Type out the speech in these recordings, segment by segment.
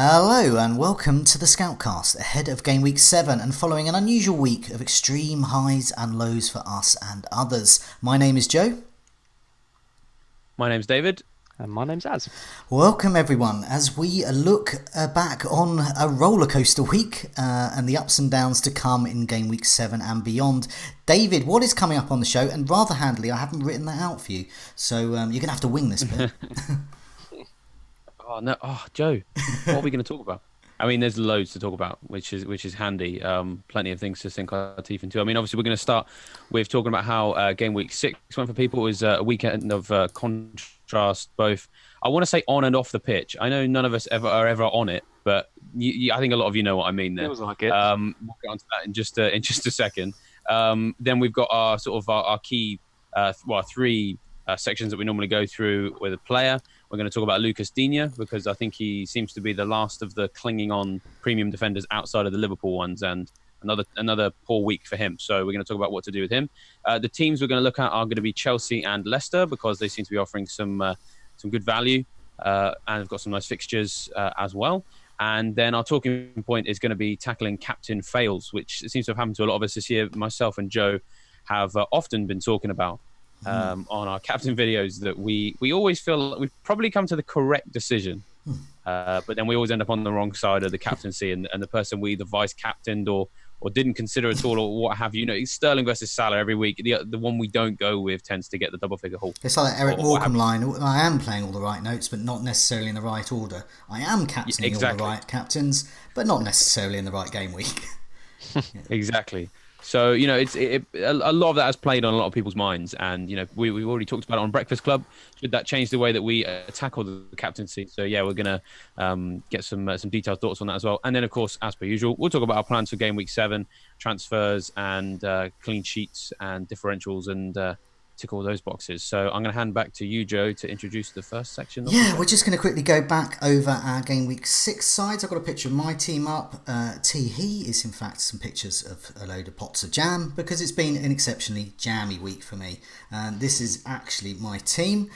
Hello and welcome to the Scoutcast, ahead of Gameweek 7 and following an unusual week of extreme highs and lows for us and others. My name is Joe. My name's David. And my name's Az. Welcome everyone as we look back on a rollercoaster week and the ups and downs to come in Gameweek 7 and beyond. David, what is coming up on the show? And rather handily, I haven't written that out for you, so you're going to have to wing this bit. Oh no! Oh, Joe, what are we going to talk about? I mean, there's loads to talk about, which is handy. Plenty of things to sink our teeth into. I mean, obviously, we're going to start with talking about how Game Week 6 went for people. It was a weekend of contrast, both, I want to say, on and off the pitch. I know none of us are ever on it, but I think a lot of you know what I mean there. It was like it. We'll get onto that in just a second. Then we've got our key, three sections that we normally go through with a player. We're going to talk about Lucas Tinea because I think he seems to be the last of the clinging on premium defenders outside of the Liverpool ones, and another poor week for him. So we're going to talk about what to do with him. The teams we're going to look at are going to be Chelsea and Leicester because they seem to be offering some good value and have got some nice fixtures as well. And then our talking point is going to be tackling captain fails, which seems to have happened to a lot of us this year. Myself and Joe have often been talking about on our captain videos that we always feel like we've probably come to the correct decision, but then we always end up on the wrong side of the captaincy, and the person we either vice captained or didn't consider at all, or what have you. You know, it's Sterling versus Salah every week. The one we don't go with tends to get the double figure haul. It's like that Eric Morecambe line. I am playing all the right notes, but not necessarily in the right order. I am captaining all the right captains, but not necessarily in the right game week. Exactly. So, you know, a lot of that has played on a lot of people's minds. And, you know, we've already talked about it on Breakfast Club. Should that change the way that we tackle the captaincy? So, yeah, we're going to get some detailed thoughts on that as well. And then, of course, as per usual, we'll talk about our plans for Game Week 7, transfers and clean sheets and differentials and tick all those boxes. So I'm going to hand back to you, Joe, to introduce the first section. Yeah, we're just going to quickly go back over our Game Week 6 sides. I've got a picture of my team up. He is, in fact, some pictures of a load of pots of jam because it's been an exceptionally jammy week for me. This is actually my team.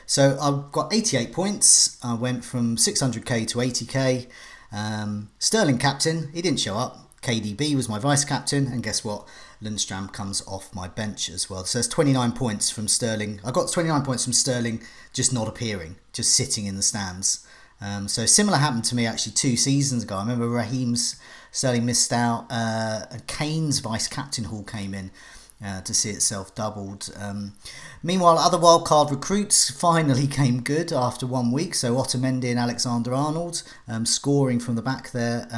So I've got 88 points. I went from 600k to 80k. Sterling captain, he didn't show up. KDB was my vice captain, and guess what? Lundstram comes off my bench as well. So there's 29 points from Sterling. I got 29 points from Sterling just not appearing, just sitting in the stands. So similar happened to me actually 2 seasons ago. I remember Sterling missed out. Kane's vice captain haul came in to see itself doubled. Meanwhile, other wildcard recruits finally came good after 1 week. So Otamendi and Alexander-Arnold scoring from the back there.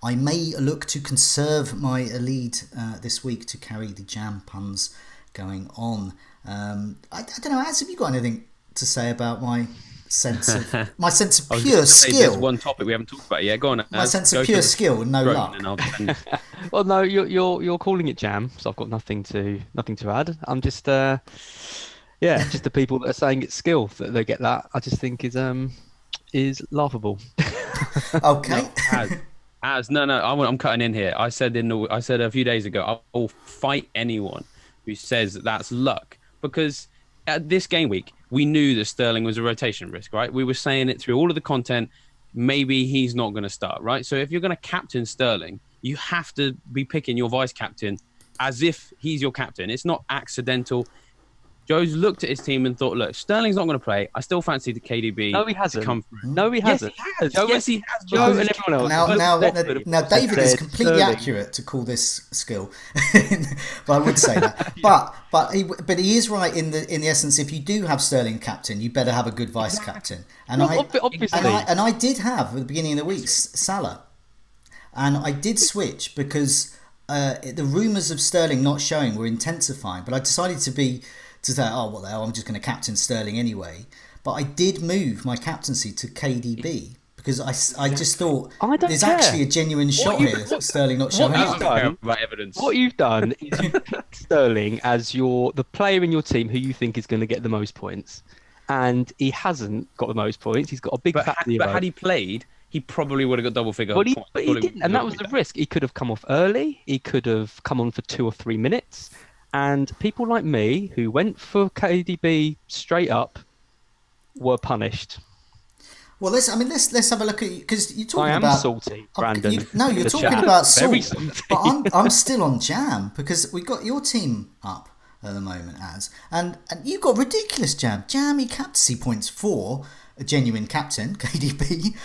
I may look to conserve my lead this week to carry the jam puns going on. I don't know, Az, have you got anything to say about my sense of pure skill? There's one topic we haven't talked about yet. Go on. My sense of pure skill and no luck. Well, no, you're calling it jam, so I've got nothing to add. I'm just just the people that are saying it's skill that they get that. I just think is laughable. Okay. No, I'm cutting in here. I said a few days ago, I will fight anyone who says that's luck, because at this game week we knew that Sterling was a rotation risk, right? We were saying it through all of the content. Maybe he's not going to start, right? So if you're going to captain Sterling, you have to be picking your vice captain as if he's your captain. It's not accidental. Joe's looked at his team and thought, look, Sterling's not going to play. I still fancy the KDB. No, he hasn't. To come through. No, he hasn't. Yes, he has. Joe and everyone else. Now, David is completely accurate to call this skill, but I would say that. But he is right in the essence. If you do have Sterling captain, you better have a good vice captain. And I did have at the beginning of the week Salah, and I did switch because the rumours of Sterling not showing were intensifying. But I decided to say, oh, what the hell, I'm just going to captain Sterling anyway. But I did move my captaincy to KDB because I just thought there's actually a genuine shot here of Sterling not showing up. What you've done is you picked Sterling as the player in your team who you think is going to get the most points. And he hasn't got the most points. He's got a big fat zero. But had he played, he probably would have got double figure. But he didn't, and that was the risk. He could have come off early. He could have come on for 2 or 3 minutes. And people like me who went for KDB straight up were punished. Well, let's have a look at, because you're talking I am about salty, Brandon. You're The talking chat. about Very salt, salty. but I'm still on jam because we got your team up at the moment, and you got ridiculous jammy captaincy points for a genuine captain, KDB,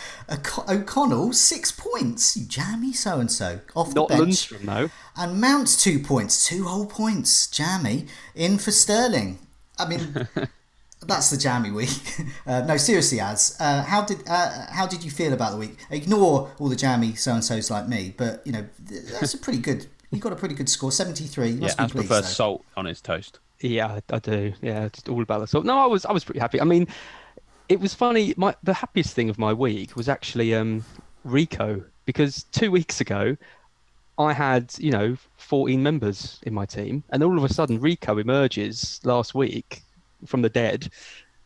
O'Connell 6 points, you jammy so and so off Not the bench, Lundstrom, though. and Mount's 2 points, 2 whole points, jammy in for Sterling. I mean. That's the jammy week. No, seriously, how did you feel about the week? Ignore all the jammy so and so's like me, but that's a pretty good. You got a pretty good score, 73. You must be Az pleased. prefers salt on his toast. Yeah, I do. Yeah, just all about the salt. No, I was pretty happy. I mean, it was funny. The happiest thing of my week was actually Rico, because 2 weeks ago I had 14 members in my team, and all of a sudden Rico emerges last week from the dead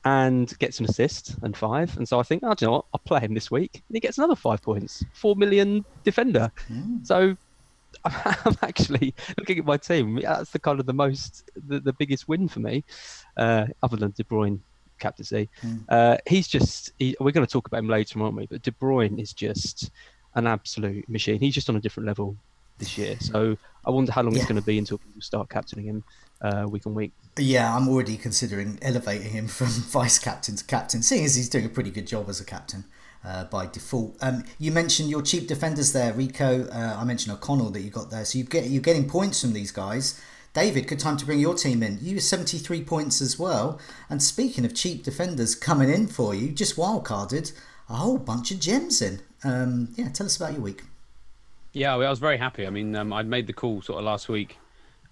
and gets an assist and 5. And so I think, do you know what? I'll play him this week. And he gets another 5 points. 4 million defender. So I'm actually looking at my team. That's the kind of the biggest win for me, other than De Bruyne captaincy. He's just, we're going to talk about him later, aren't we? But De Bruyne is just an absolute machine. He's just on a different level this year. So I wonder how long it's going to be until people start captaining him week on week. Yeah, I'm already considering elevating him from vice captain to captain, seeing as he's doing a pretty good job as a captain by default. You mentioned your cheap defenders there, Rico. I mentioned O'Connell that you got there. So you're getting points from these guys. David, good time to bring your team in. You 73 points as well. And speaking of cheap defenders coming in for you, just wildcarded a whole bunch of gems in. Tell us about your week. Yeah, well, I was very happy. I mean, I'd made the call sort of last week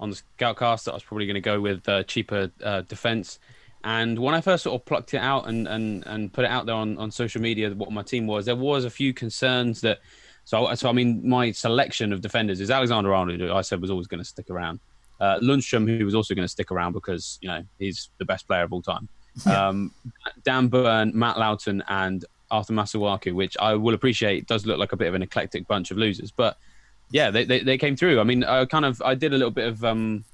on the Scoutcast that I was probably going to go with cheaper defence. And when I first sort of plucked it out and put it out there on social media, what my team was, there was a few concerns that... So I mean, my selection of defenders is Alexander-Arnold, who I said was always going to stick around. Lundstrom, who was also going to stick around because, he's the best player of all time. Dan Burn, Matt Loughton, and Arthur Masuaku, which I will appreciate does look like a bit of an eclectic bunch of losers. But yeah, they came through. I mean, I did a little bit of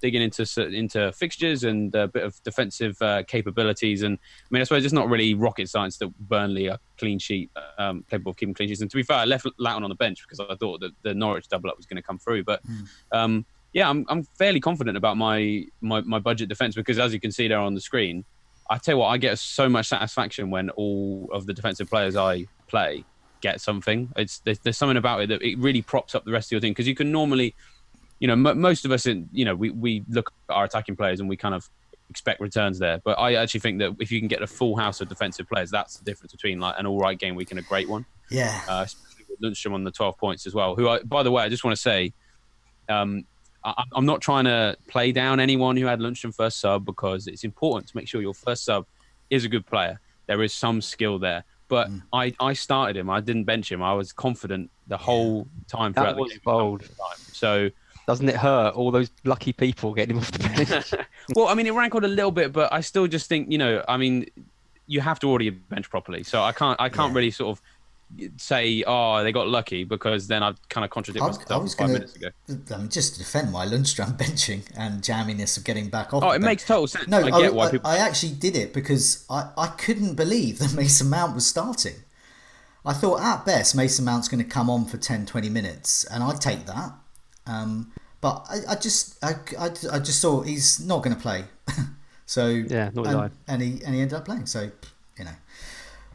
digging into fixtures and a bit of defensive capabilities. And I mean, I suppose it's not really rocket science that Burnley are clean sheet, capable of keeping clean sheets. And to be fair, I left Loughton on the bench because I thought that the Norwich double up was going to come through. But I'm fairly confident about my budget defence because, as you can see there on the screen, I tell you what, I get so much satisfaction when all of the defensive players I play get something. There's something about it that it really props up the rest of your team, because you can normally, most of us, we look at our attacking players and we kind of expect returns there. But I actually think that if you can get a full house of defensive players, that's the difference between like an all right game week and a great one. Yeah. Especially with Lundstrom on the 12 points as well. By the way, I just want to say, I'm not trying to play down anyone who had Lundstrom first sub, because it's important to make sure your first sub is a good player. There is some skill there. But I started him. I didn't bench him. I was confident the whole time throughout the game. That was bold. So doesn't it hurt, all those lucky people getting him off the bench? Well, I mean, it rankled a little bit, but I still just think, I mean, you have to order your bench properly. So I can't really sort of say, they got lucky, because then I'd kind of contradict myself 5 minutes ago. Just to defend my Lundstrom benching and jamminess of getting back off. Oh, it makes total sense. No, I get why people... I actually did it because I couldn't believe that Mason Mount was starting. I thought at best Mason Mount's going to come on for 10-20 minutes, and I'd take that. But I just thought he's not going to play. So yeah, not I. And he ended up playing. So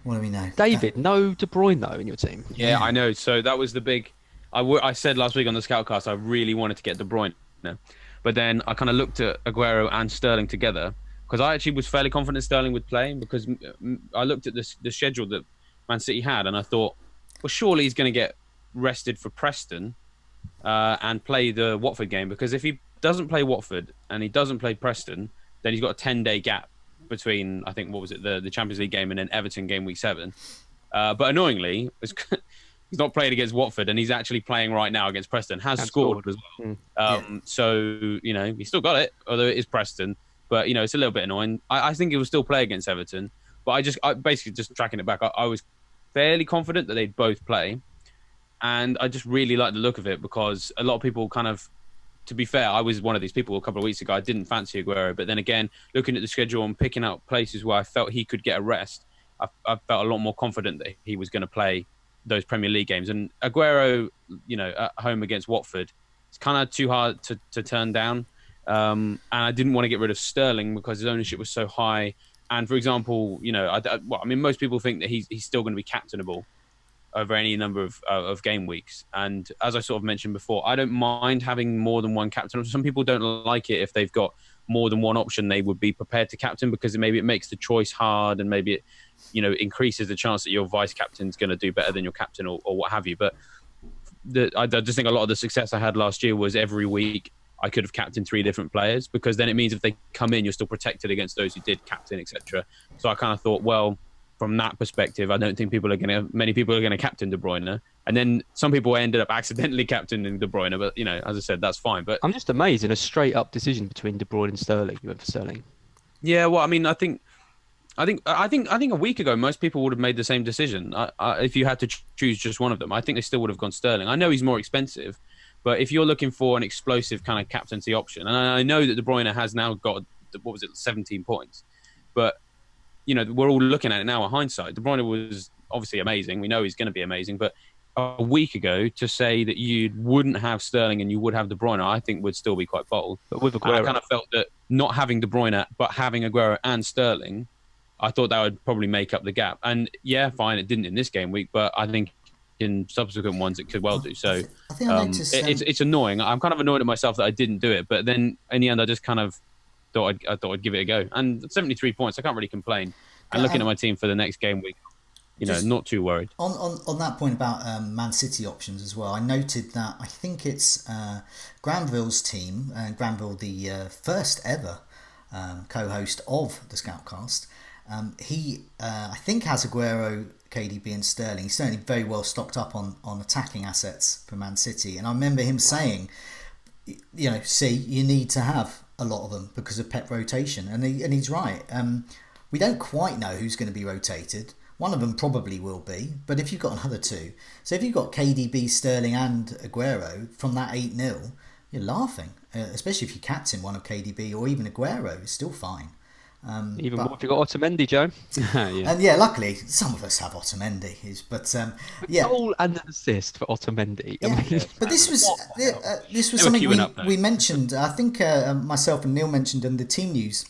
what do we know? David, no De Bruyne though in your team. Yeah, I know. So that was the big... I said last week on the Scoutcast I really wanted to get De Bruyne. But then I kind of looked at Aguero and Sterling together, because I actually was fairly confident Sterling would play, because I looked at the schedule that Man City had, and I thought, well, surely he's going to get rested for Preston and play the Watford game, because if he doesn't play Watford and he doesn't play Preston, then he's got a 10-day gap between, I think, what was it, the Champions League game and then Everton game week 7. But annoyingly, he's not played against Watford, and he's actually playing right now against Preston. Has scored as well. So, he still got it, although it is Preston. But, it's a little bit annoying. I think he will still play against Everton. But I basically just tracking it back, I was fairly confident that they'd both play. And I just really like the look of it, because a lot of people kind of... To be fair, I was one of these people a couple of weeks ago. I didn't fancy Aguero. But then again, looking at the schedule and picking out places where I felt he could get a rest, I felt a lot more confident that he was going to play those Premier League games. And Aguero, at home against Watford, it's kind of too hard to turn down. And I didn't want to get rid of Sterling because his ownership was so high. And for example, most people think that he's still going to be captainable over any number of game weeks. And as I sort of mentioned before, I don't mind having more than one captain. Some people don't like it if they've got more than one option they would be prepared to captain, because maybe it makes the choice hard, and maybe it increases the chance that your vice captain's going to do better than your captain, or what have you. But I just think a lot of the success I had last year was every week I could have captained 3 different players, because then it means if they come in, you're still protected against those who did captain, etc. So I kind of thought, well, from that perspective, I don't think many people are going to captain De Bruyne. And then some people ended up accidentally captaining De Bruyne. But, as I said, that's fine. But I'm just amazed in a straight up decision between De Bruyne and Sterling. You went for Sterling. Yeah, well, I mean, I think a week ago, most people would have made the same decision. If you had to choose just one of them, I think they still would have gone Sterling. I know he's more expensive, but if you're looking for an explosive kind of captaincy option, and I know that De Bruyne has now got, 17 points, but we're all looking at it now in hindsight. De Bruyne was obviously amazing. We know he's going to be amazing, but a week ago to say that you wouldn't have Sterling and you would have De Bruyne, I think would still be quite bold. But with Aguero, I kind of felt that not having De Bruyne but having Aguero and Sterling, I thought that would probably make up the gap. And yeah, fine, it didn't in this game week, but I think in subsequent ones it could well do. So I think I noticed, it's annoying. I'm kind of annoyed at myself that I didn't do it, but then in the end I just kind of thought I'd give it a go. And 73 points, I can't really complain. And looking at my team for the next game week, not too worried. On that point about Man City options as well, I noted that I think it's Granville's team, Granville, the first ever co-host of the Scoutcast. He, I think, has Aguero, KDB and Sterling. He's certainly very well stocked up on attacking assets for Man City. And I remember him saying, you need to have a lot of them because of Pep rotation. And he's right. We don't quite know who's going to be rotated. One of them probably will be, but if you've got another 2, so if you've got KDB, Sterling and Aguero from that 8-0, you're laughing, especially if you captain one of KDB or even Aguero, it's still fine. Even more if you've got Otamendi, Joe. Yeah. And luckily, some of us have Otamendi. But goal and an assist for Otamendi. Yeah. I mean, but this was something we mentioned. I think myself and Neil mentioned in the team news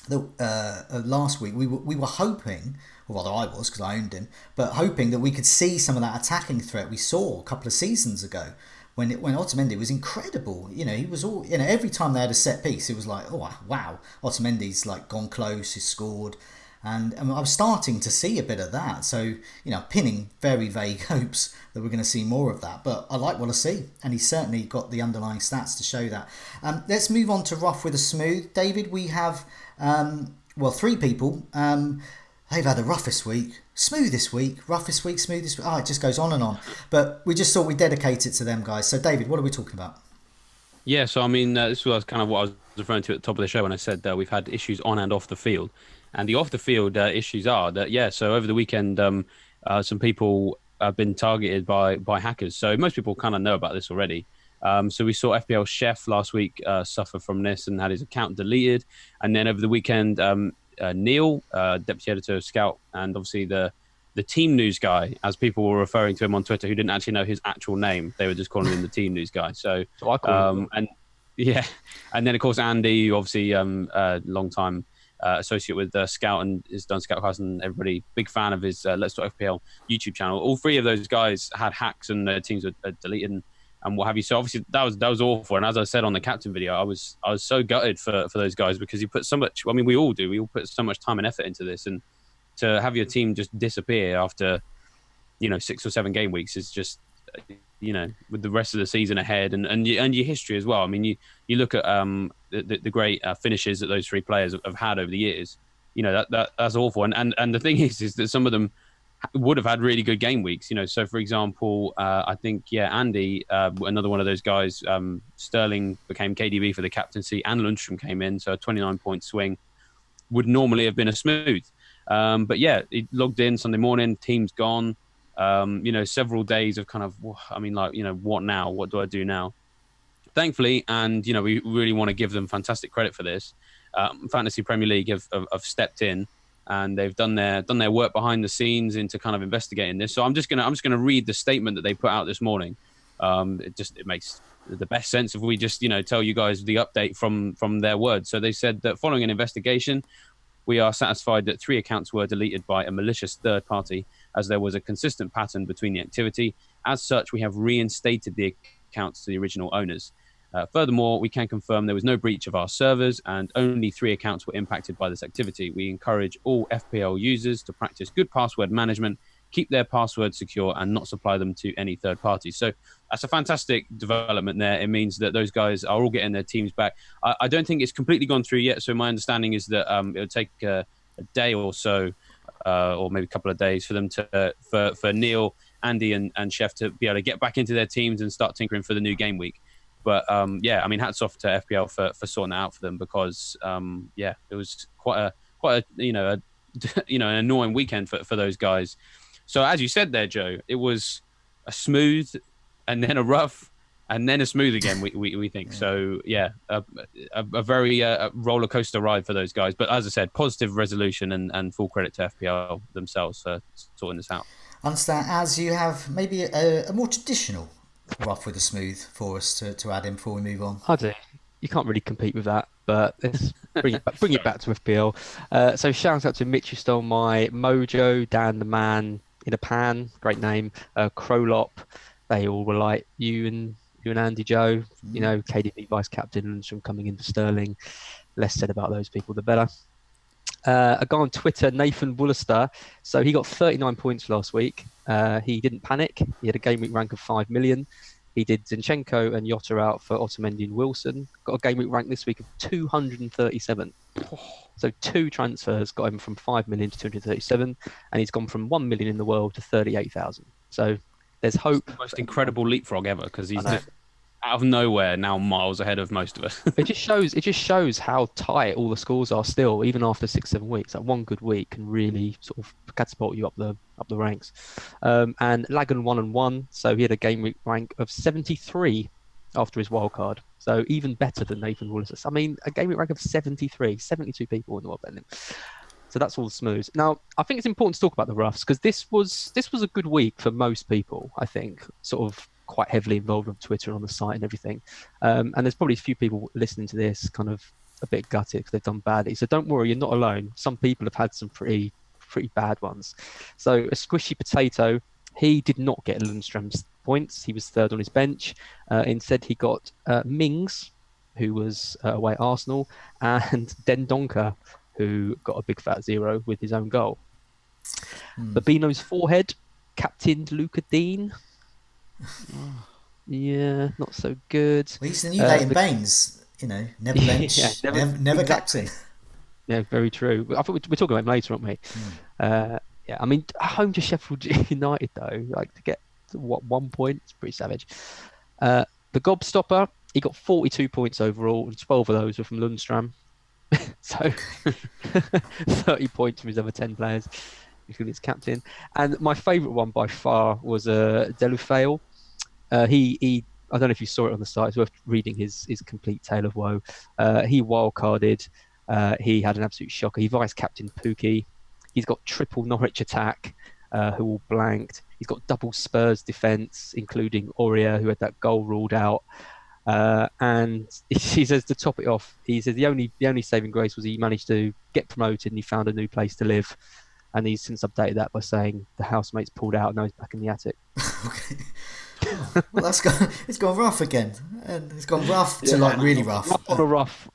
that last week we were hoping, or rather I was because I owned him, but hoping that we could see some of that attacking threat we saw a couple of seasons ago when Otamendi was incredible. He was all, every time they had a set piece, it was like, oh wow, Otamendi's like gone close, he's scored, and I was starting to see a bit of that. So pinning very vague hopes that we're going to see more of that, but I like what I see, and he's certainly got the underlying stats to show that. Let's move on to rough with a smooth. David, we have 3 people. They've had the roughest week, smoothest week, roughest week, smoothest week. Oh, it just goes on and on. But we just thought we'd dedicate it to them guys. So, David, what are we talking about? Yeah, so I mean, this was kind of what I was referring to at the top of the show when I said we've had issues on and off the field. And the off the field issues are that, so over the weekend, some people have been targeted by hackers. So most people kind of know about this already. So we saw FPL Chef last week suffer from this and had his account deleted. And then over the weekend, Neil, deputy editor of Scout, and obviously the team news guy, as people were referring to him on Twitter, who didn't actually know his actual name. They were just calling him the team news guy. So I call him. And then of course Andy, obviously long time associate with Scout and has done Scoutcast, and everybody big fan of his Let's Talk FPL YouTube channel. All 3 of those guys had hacks and their teams were deleted and what have you. So obviously that was awful. And as I said on the captain video, I was so gutted for those guys, because you put so much. I mean, we all do. We all put so much time and effort into this, and to have your team just disappear after 6 or 7 game weeks is just with the rest of the season ahead and your history as well. I mean, you look at the great finishes that those 3 players have had over the years. That's awful. And the thing is that some of them would have had really good game weeks, So, for example, I think, Andy, another one of those guys, Sterling became KDB for the captaincy, and Lundstrom came in, so a 29-point swing would normally have been a smooth. But he logged in Sunday morning, team's gone. Several days of kind of, what now? What do I do now? Thankfully, and we really want to give them fantastic credit for this. Fantasy Premier League have stepped in and they've done their work behind the scenes into kind of investigating this. So I'm just gonna read the statement that they put out this morning. It makes the best sense if we just tell you guys the update from their words. So they said that following an investigation, we are satisfied that 3 accounts were deleted by a malicious third party, as there was a consistent pattern between the activity. As such, we have reinstated the accounts to the original owners. Furthermore, we can confirm there was no breach of our servers and only 3 accounts were impacted by this activity. We encourage all FPL users to practice good password management, keep their passwords secure, and not supply them to any third parties. So that's a fantastic development there. It means that those guys are all getting their teams back. I don't think it's completely gone through yet. So my understanding is that it'll take a day or so, or maybe a couple of days for them for Neil, Andy, and Chef to be able to get back into their teams and start tinkering for the new game week. But hats off to FPL for sorting that out for them, because it was quite a an annoying weekend for those guys. So as you said there, Joe, it was a smooth and then a rough and then a smooth again, we think. So, a very roller coaster ride for those guys. But as I said, positive resolution and full credit to FPL themselves for sorting this out. Understand, as you have maybe a more traditional rough with a smooth for us to add in before we move on. I do. You can't really compete with that, but let's bring it back to FPL. So shout out to Mitch who stole my mojo, Dan the Man in a Pan, great name, Crowlop. They all were like you and Andy, Joe. KDB vice captain, Lundstrom coming in for Sterling. Less said about those people, the better. A guy on Twitter, Nathan Woollister. So he got 39 points last week. He didn't panic. He had a game week rank of 5 million. He did Zinchenko and Jota out for Otamendi and Wilson. Got a game week rank this week of 237. So 2 transfers got him from 5 million to 237, and he's gone from 1 million in the world to 38,000. So there's hope. It's the most incredible leapfrog ever, because he's just out of nowhere now miles ahead of most of us. It just shows how tight all the scores are still, even after 6-7 weeks. Like one good week can really sort of catapult you up the ranks. And Lagan 1-1, so he had a game week rank of 73 after his wild card. So even better than Nathan Wallace. I mean, a game week rank of 73, 72 people in the world betting him. So that's all smooth. Now, I think it's important to talk about the roughs, because this was a good week for most people, I think, sort of quite heavily involved on Twitter and on the site and everything. And there's probably a few people listening to this kind of a bit gutted because they've done badly. So don't worry, you're not alone. Some people have had some pretty bad ones. So a squishy potato, he did not get Lundstrom's points. He was third on his bench. Instead, he got Mings, who was away at Arsenal, and Dendonka, who got a big fat 0 with his own goal. Babino's forehead, captained Luca Dean. Yeah, not so good. Well, he's the new Leighton Baines, never bench, never captain. Yeah, very true. I thought we're talking about him later, aren't we? I mean, home to Sheffield United though, like to get 1 point, it's pretty savage. The Gobstopper, he got 42 points overall, and 12 of those were from Lundstrom. So 30 points from his other 10 players, including his captain. And my favourite one by far was Delufeu. He I don't know if you saw it on the site. It's worth reading his complete tale of woe. He wildcarded. He had an absolute shocker. He vice captained Pookie. He's got triple Norwich attack, who all blanked. He's got double Spurs defence, including Aurier, who had that goal ruled out. And he says, to top it off, he says the only saving grace was he managed to get promoted and he found a new place to live. And he's since updated that by saying the housemates pulled out and now he's back in the attic. Okay. Well, it's gone rough again, and it's gone rough to really rough. On a rough.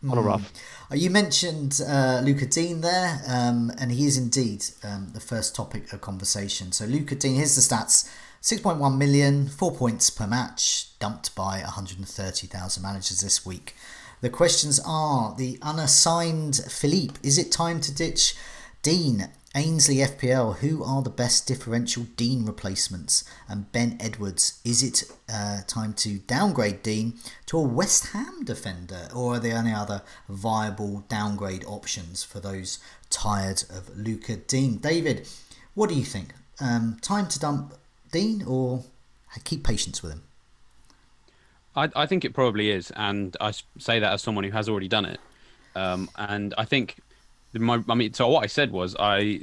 You mentioned Luca Dean there, and he is indeed the first topic of conversation. So Luca Dean, here's the stats: 6.1 million, 4 points per match, dumped by 130,000 managers this week. The questions are: the unassigned Philippe, is it time to ditch Dean? Ainsley FPL, who are the best differential Dean replacements? And Ben Edwards, is it time to downgrade Dean to a West Ham defender? Or are there any other viable downgrade options for those tired of Luca Dean? David, what do you think? Time to dump Dean or keep patience with him? I think it probably is. And I say that as someone who has already done it. And I think So what I said was I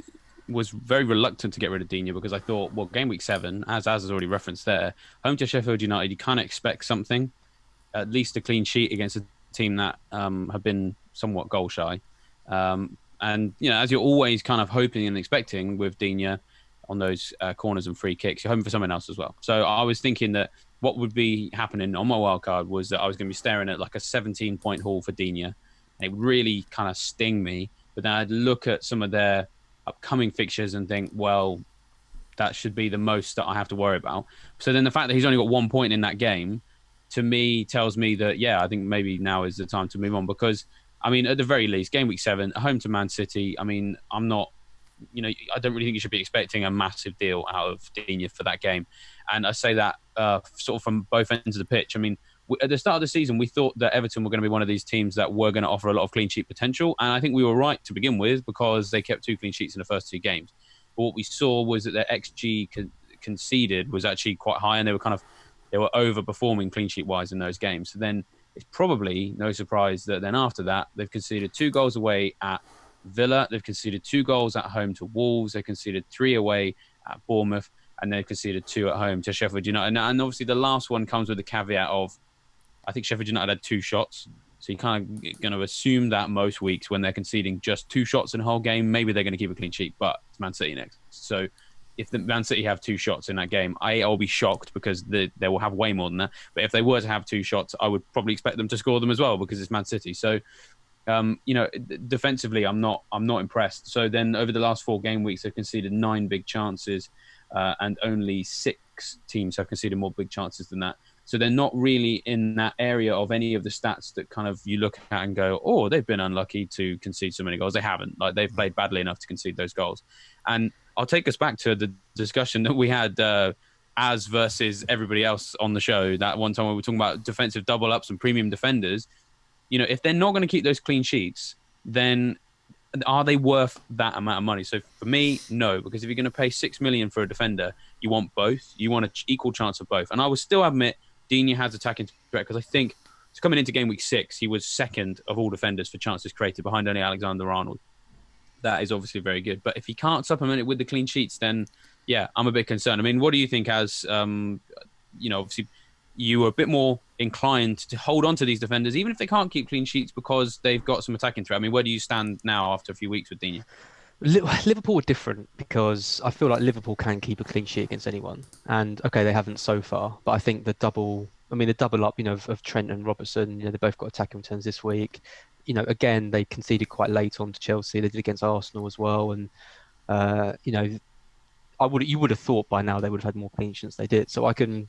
was very reluctant to get rid of Digne because I thought, well, game week 7, as has already referenced there, home to Sheffield United, you kind of expect something, at least a clean sheet against a team that have been somewhat goal shy. And, as you're always kind of hoping and expecting with Digne on those corners and free kicks, you're hoping for someone else as well. So I was thinking that what would be happening on my wildcard was that I was going to be staring at like a 17-point haul for Digne. And it would really kind of sting me. But then I'd look at some of their upcoming fixtures and think, well, that should be the most that I have to worry about. So then the fact that he's only got 1 point in that game, to me, tells me that, I think maybe now is the time to move on because, at the very least, game week 7, home to Man City, I'm not, I don't really think you should be expecting a massive deal out of Digne for that game. And I say that sort of from both ends of the pitch. At the start of the season, we thought that Everton were going to be one of these teams that were going to offer a lot of clean sheet potential. And I think we were right to begin with because they kept 2 clean sheets in the first 2 games. But what we saw was that their XG conceded was actually quite high and they were overperforming clean sheet wise in those games. So then it's probably no surprise that then after that, they've conceded 2 goals away at Villa. They've conceded 2 goals at home to Wolves. They conceded 3 away at Bournemouth. And they've conceded 2 at home to Sheffield United. And obviously the last one comes with the caveat of, I think Sheffield United had 2 shots. So you're kind of going to assume that most weeks when they're conceding just 2 shots in a whole game, maybe they're going to keep a clean sheet, but it's Man City next. So if the Man City have 2 shots in that game, I'll be shocked because they will have way more than that. But if they were to have 2 shots, I would probably expect them to score them as well because it's Man City. So, defensively, I'm not impressed. So then over the last 4 game weeks, they've conceded 9 big chances and only 6 teams have conceded more big chances than that. So they're not really in that area of any of the stats that kind of you look at and go, oh, they've been unlucky to concede so many goals. They haven't. Like they've played badly enough to concede those goals. And I'll take us back to the discussion that we had as versus everybody else on the show. That one time when we were talking about defensive double ups and premium defenders. If they're not going to keep those clean sheets, then are they worth that amount of money? So for me, no, because if you're going to pay $6 million for a defender, you want both. You want an equal chance of both. And I would still admit Digne has attacking threat because I think coming into game week 6, he was second of all defenders for chances created behind only Alexander-Arnold. That is obviously very good. But if he can't supplement it with the clean sheets, then I'm a bit concerned. What do you think as, obviously you were a bit more inclined to hold on to these defenders, even if they can't keep clean sheets because they've got some attacking threat? Where do you stand now after a few weeks with Digne? Liverpool are different because I feel like Liverpool can keep a clean sheet against anyone. And okay, they haven't so far, but I think the double up, of Trent and Robertson, they both got attacking returns this week. Again, they conceded quite late on to Chelsea. They did against Arsenal as well. And, you would have thought by now they would have had more clean sheets than they did. So I can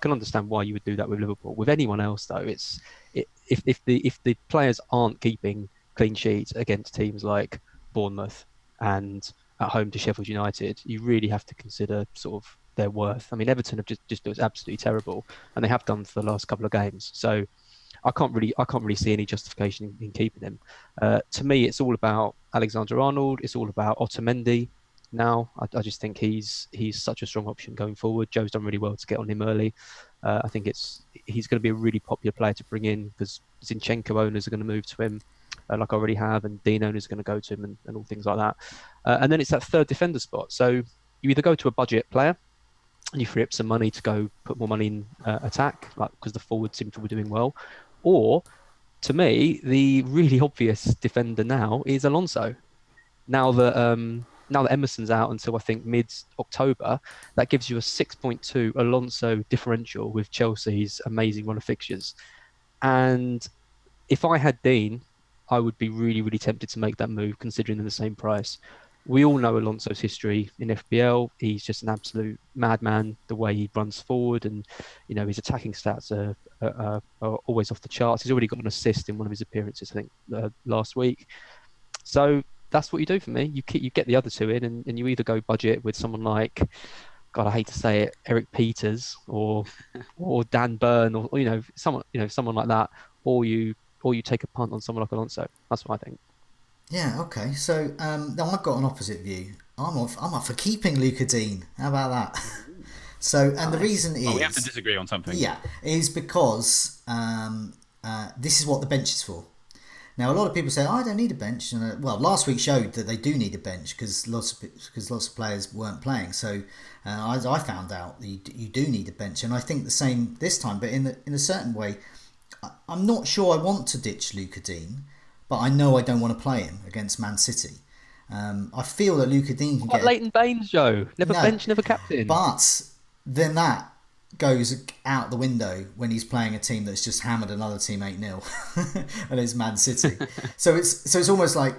understand why you would do that with Liverpool. With anyone else though, if the players aren't keeping clean sheets against teams like Bournemouth and at home to Sheffield United, you really have to consider sort of their worth. Everton have just been absolutely terrible, and they have done for the last couple of games. So I can't really see any justification in keeping him. To me, it's all about Alexander-Arnold. It's all about Otamendi. Now, I just think he's such a strong option going forward. Joe's done really well to get on him early. I think he's going to be a really popular player to bring in because Zinchenko owners are going to move to him. Like I already have, and Dean owners are going to go to him and all things like that. And then it's that third defender spot. So you either go to a budget player and you free up some money to go put more money in attack, like because the forwards seem to be doing well. Or, to me, the really obvious defender now is Alonso. Now that Emerson's out until I think mid-October, that gives you a 6.2 Alonso differential with Chelsea's amazing run of fixtures. And if I had Dean, I would be really, really tempted to make that move, considering they're the same price. We all know Alonso's history in FPL. He's just an absolute madman, the way he runs forward, and his attacking stats are always off the charts. He's already got an assist in one of his appearances, I think, last week. So that's what you do for me. You get the other 2 in, and you either go budget with someone like, God, I hate to say it, Eric Peters or Dan Burn or someone like that, or you take a punt on someone like Alonso. That's what I think. Yeah, okay. So now I've got an opposite view. I'm up for keeping Luca Dean. How about that? So, and the reason is... we have to disagree on something. Yeah, is because this is what the bench is for. Now, a lot of people say, I don't need a bench. And, well, last week showed that they do need a bench because lots of players weren't playing. So I found out that you do need a bench. And I think the same this time, but in a certain way. I'm not sure I want to ditch Luca Dean, but I know I don't want to play him against Man City. I feel that Luca Dean can get... Leighton Baines, Joe. Never bench, never captain. But then that goes out the window when he's playing a team that's just hammered another team 8-0 and it's Man City. so it's almost like,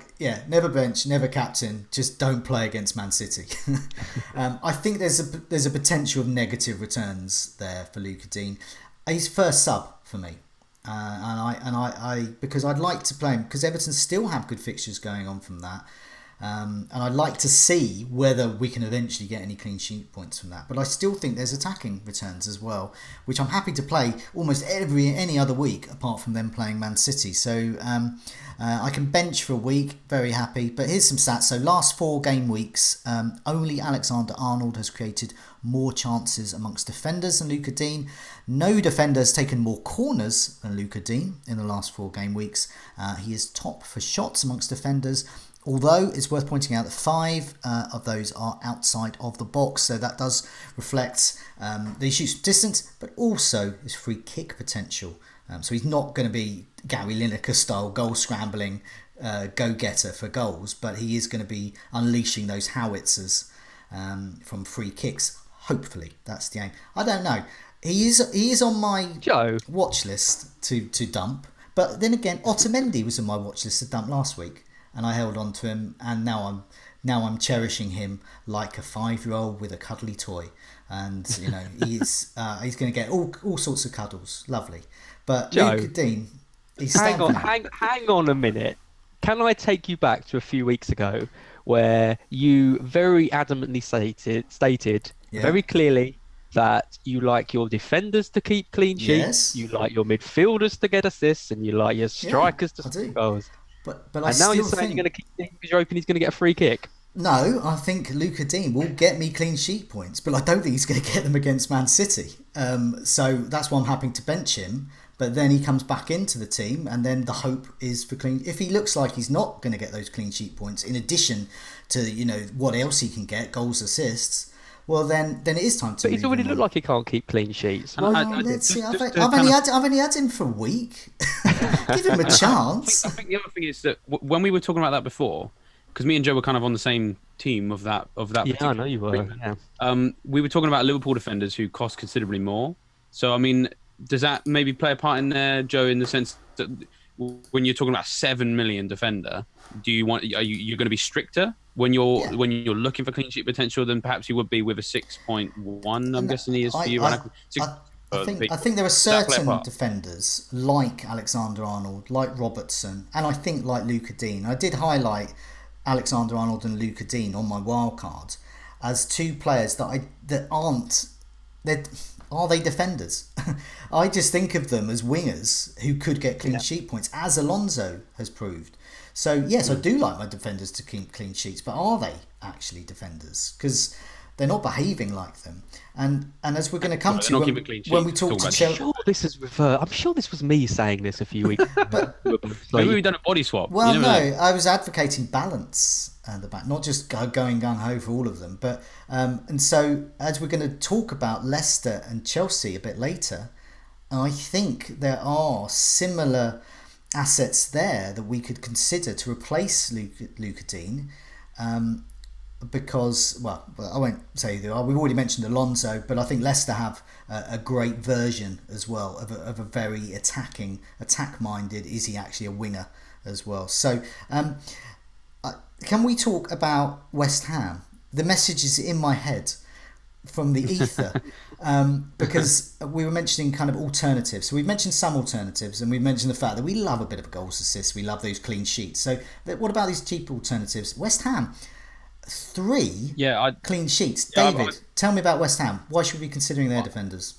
never bench, never captain, just don't play against Man City. I think there's a potential of negative returns there for Luca Dean. He's first sub for me. And I because I'd like to play him because Everton still have good fixtures going on from that, and I'd like to see whether we can eventually get any clean sheet points from that. But I still think there's attacking returns as well, which I'm happy to play almost any other week apart from them playing Man City. So I can bench for a week, very happy. But here's some stats. So last 4 game weeks, only Alexander-Arnold has created more chances amongst defenders than Luca Dean. No defender has taken more corners than Luca Dean in the last 4 game weeks. He is top for shots amongst defenders, although it's worth pointing out that 5 of those are outside of the box. So that does reflect that he shoots from distance, but also his free kick potential. So he's not going to be Gary Lineker style goal scrambling go-getter for goals, but he is going to be unleashing those howitzers from free kicks. Hopefully, that's the aim. I don't know. He is on my watch list to dump, but then again, Otamendi was on my watch list to dump last week, and I held on to him, and now I'm cherishing him like a 5-year-old with a cuddly toy, and he's going to get all sorts of cuddles, lovely. But Joe, Luca Dean, hang on a minute. Can I take you back to a few weeks ago where you very adamantly stated very clearly that you like your defenders to keep clean sheets, you like your midfielders to get assists, and you like your strikers to score goals. But and now you're saying you're going to keep him because you're hoping he's going to get a free kick. No, I think Luca Dean will get me clean sheet points, but I don't think he's going to get them against Man City. So that's why I'm happy to bench him. But then he comes back into the team, and then the hope is for clean. If he looks like he's not going to get those clean sheet points, in addition to what else he can get, goals, assists, well then it is time to. But he's already looked like he can't keep clean sheets. Let's see. I've only had him for a week. Give him a chance. I think the other thing is that when we were talking about that before, because me and Joe were kind of on the same team of that. Yeah, I know you were. Yeah. We were talking about Liverpool defenders who cost considerably more. So I mean, does that maybe play a part in there, Joe, in the sense that when you're talking about a 7 million defender, you're going to be stricter when you're looking for clean sheet potential than perhaps you would be with a 6.1? I'm guessing he is for you. I think there are certain defenders like Alexander-Arnold, like Robertson, and I think like Luca Dean. I did highlight Alexander-Arnold and Luca Dean on my wildcard as 2 players that aren't. Are they defenders? I just think of them as wingers who could get clean sheet points, as Alonso has proved. So yes, I do like my defenders to keep clean sheets, but are they actually defenders? Because they're not behaving like them. And as we're going to come to when we talk to Chelsea, I'm sure this was me saying this a few weeks ago. But maybe we've done a body swap. Well, no, I was advocating balance at the back, not just going gung ho for all of them. But and so as we're going to talk about Leicester and Chelsea a bit later, I think there are similar assets there that we could consider to replace Luca Dean. Because, well, I won't say who. We've already mentioned Alonso, but I think Leicester have a great version as well of a very attack-minded. Is he actually a winger as well? So, can we talk about West Ham? The message is in my head from the ether, because we were mentioning kind of alternatives. So we've mentioned some alternatives, and we've mentioned the fact that we love a bit of goals assist. We love those clean sheets. So, what about these cheap alternatives? West Ham. 3 clean sheets. David, tell me about West Ham. Why should we be considering their defenders?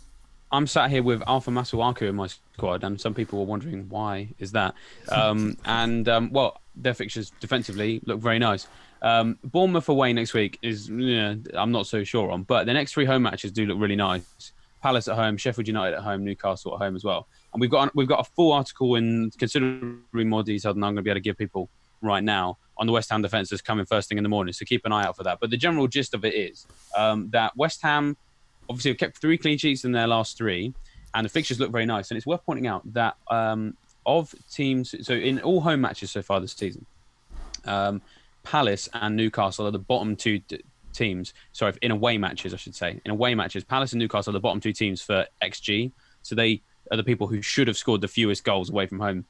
I'm sat here with Alpha Masuaku in my squad, and some people were wondering why is that. Well, their fixtures defensively look very nice. Bournemouth away next week is I'm not so sure on, but the next 3 home matches do look really nice. Palace at home, Sheffield United at home, Newcastle at home as well. And we've got a full article in considerably more detail than I'm going to be able to give people right now on the West Ham defence that's coming first thing in the morning. So keep an eye out for that. But the general gist of it is that West Ham obviously have kept 3 clean sheets in their last 3, and the fixtures look very nice. And it's worth pointing out that of teams, so in all home matches so far this season, Palace and Newcastle are the bottom 2 teams. Sorry, in away matches, I should say. In away matches, Palace and Newcastle are the bottom 2 teams for XG. So they are the people who should have scored the fewest goals away from home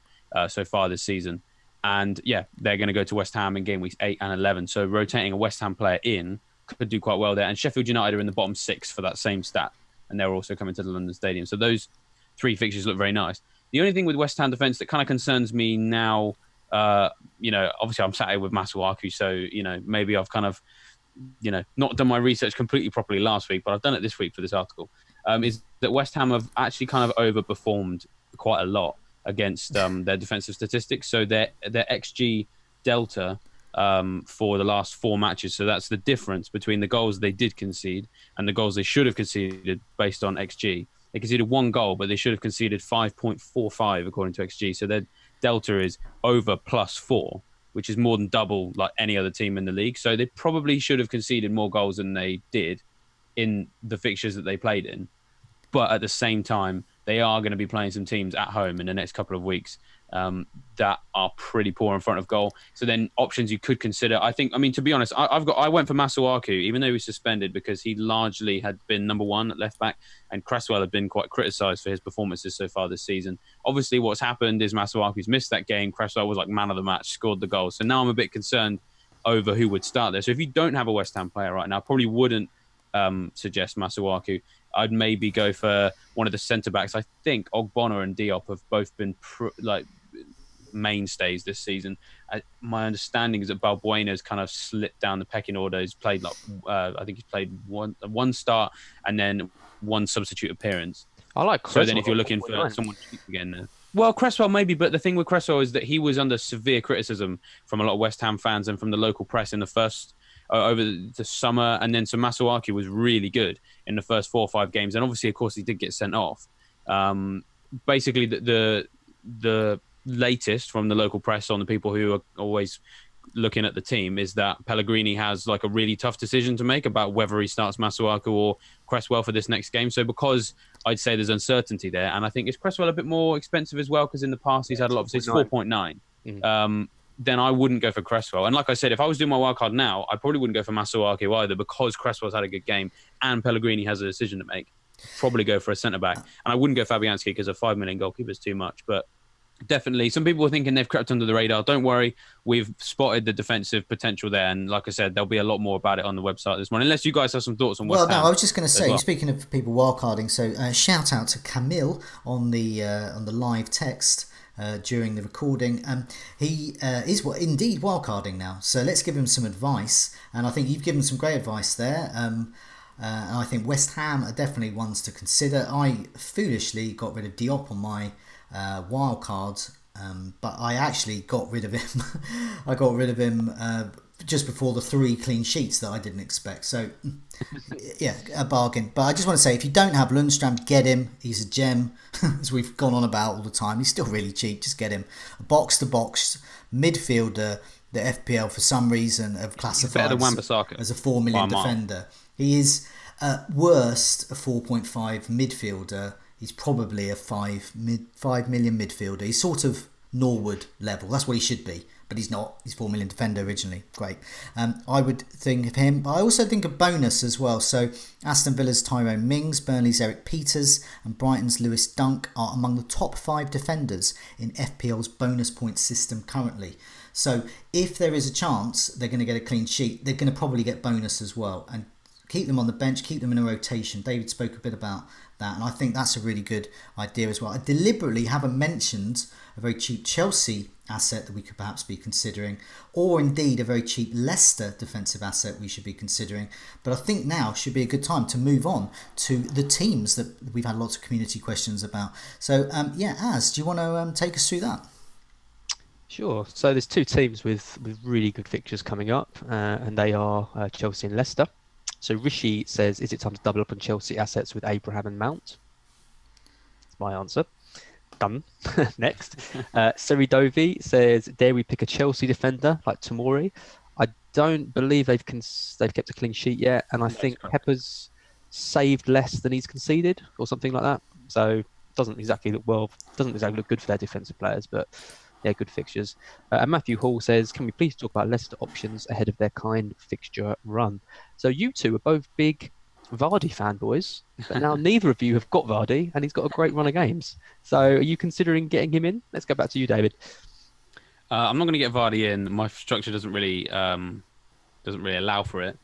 so far this season. And yeah, they're going to go to West Ham in game weeks 8 and 11. So rotating a West Ham player in could do quite well there. And Sheffield United are in the bottom 6 for that same stat. And they're also coming to the London Stadium. So those 3 fixtures look very nice. The only thing with West Ham defence that kind of concerns me now, obviously I'm sat here with Masuaku, so, maybe I've kind of, not done my research completely properly last week, but I've done it this week for this article, is that West Ham have actually kind of overperformed quite a lot against their defensive statistics. So their XG delta for the last 4 matches, so that's the difference between the goals they did concede and the goals they should have conceded based on XG. They conceded 1 goal, but they should have conceded 5.45 according to XG. So their delta is over +4, which is more than double like any other team in the league. So they probably should have conceded more goals than they did in the fixtures that they played in. But at the same time, they are going to be playing some teams at home in the next couple of weeks that are pretty poor in front of goal. So then options you could consider, to be honest, I went for Masuaku, even though he was suspended, because he largely had been number 1 at left back, and Cresswell had been quite criticised for his performances so far this season. Obviously, what's happened is Masuaku's missed that game. Cresswell was like man of the match, scored the goal. So now I'm a bit concerned over who would start there. So if you don't have a West Ham player right now, I probably wouldn't suggest Masuaku. I'd maybe go for one of the centre-backs. I think Ogbonna and Diop have both been mainstays this season. My understanding is that Balbuena's kind of slipped down the pecking order. He's played I think he's played one start and then 1 substitute appearance. I like Cresswell. So then if you're looking for someone cheap again, well, Cresswell maybe, but the thing with Cresswell is that he was under severe criticism from a lot of West Ham fans and from the local press in the first over the summer, and then Masuaku was really good in the first 4 or 5 games, and obviously, of course, he did get sent off. Basically, the latest from the local press on the people who are always looking at the team is that Pellegrini has like a really tough decision to make about whether he starts Masuaku or Cresswell for this next game. So because I'd say there's uncertainty there, and I think is Cresswell a bit more expensive as well, because in the past he's had a lot of, it's 4.9. Then I wouldn't go for Cresswell. And like I said, if I was doing my wildcard now, I probably wouldn't go for Masuaku either, because Cresswell's had a good game and Pellegrini has a decision to make. Probably go for a centre-back. And I wouldn't go Fabianski because a 5 million goalkeeper is too much. But definitely, some people are thinking they've crept under the radar. Don't worry, we've spotted the defensive potential there. And like I said, there'll be a lot more about it on the website this morning, unless you guys have some thoughts on West Ham. Well, no, I was just going to say, speaking of people wildcarding, so shout out to Camille on the live text. During the recording, he is indeed wildcarding now. So let's give him some advice, and I think you've given some great advice there. And I think West Ham are definitely ones to consider. I foolishly got rid of Diop on my wildcard, but I actually got rid of him. I got rid of him just before the 3 clean sheets that I didn't expect. So yeah, a bargain. But I just want to say, if you don't have Lundstram, get him. He's a gem, as we've gone on about all the time. He's still really cheap. Just get him. A box-to-box midfielder that FPL for some reason have classified as a 4 million defender. He is at worst a 4.5 midfielder. He's probably a 5 million midfielder. He's sort of Norwood level. That's what he should be. But he's not. He's 4 million defender originally. Great. I would think of him. But I also think of bonus as well. So Aston Villa's Tyrone Mings, Burnley's Eric Peters and Brighton's Lewis Dunk are among the top 5 defenders in FPL's bonus point system currently. So if there is a chance they're going to get a clean sheet, they're going to probably get bonus as well. And keep them on the bench, keep them in a rotation. David spoke a bit about that, and I think that's a really good idea as well. I deliberately haven't mentioned a very cheap Chelsea asset that we could perhaps be considering, or indeed a very cheap Leicester defensive asset we should be considering. But I think now should be a good time to move on to the teams that we've had lots of community questions about. So Az, do you want to take us through that? Sure. So there's 2 teams with really good fixtures coming up, and they are Chelsea and Leicester. So Rishi says, is it time to double up on Chelsea assets with Abraham and Mount? That's my answer. Done. Next. Seridovi says, dare we pick a Chelsea defender like Tomori? I don't believe they've kept a clean sheet yet, and I think Pepper's saved less than he's conceded or something like that. So doesn't exactly look good for their defensive players, but yeah, good fixtures. And Matthew Hall says, can we please talk about Leicester options ahead of their kind fixture run? So you two are both big Vardy fanboys, but now neither of you have got Vardy, and he's got a great run of games. So are you considering getting him in? Let's go back to you, David. I'm not going to get Vardy in. My structure doesn't really allow for it.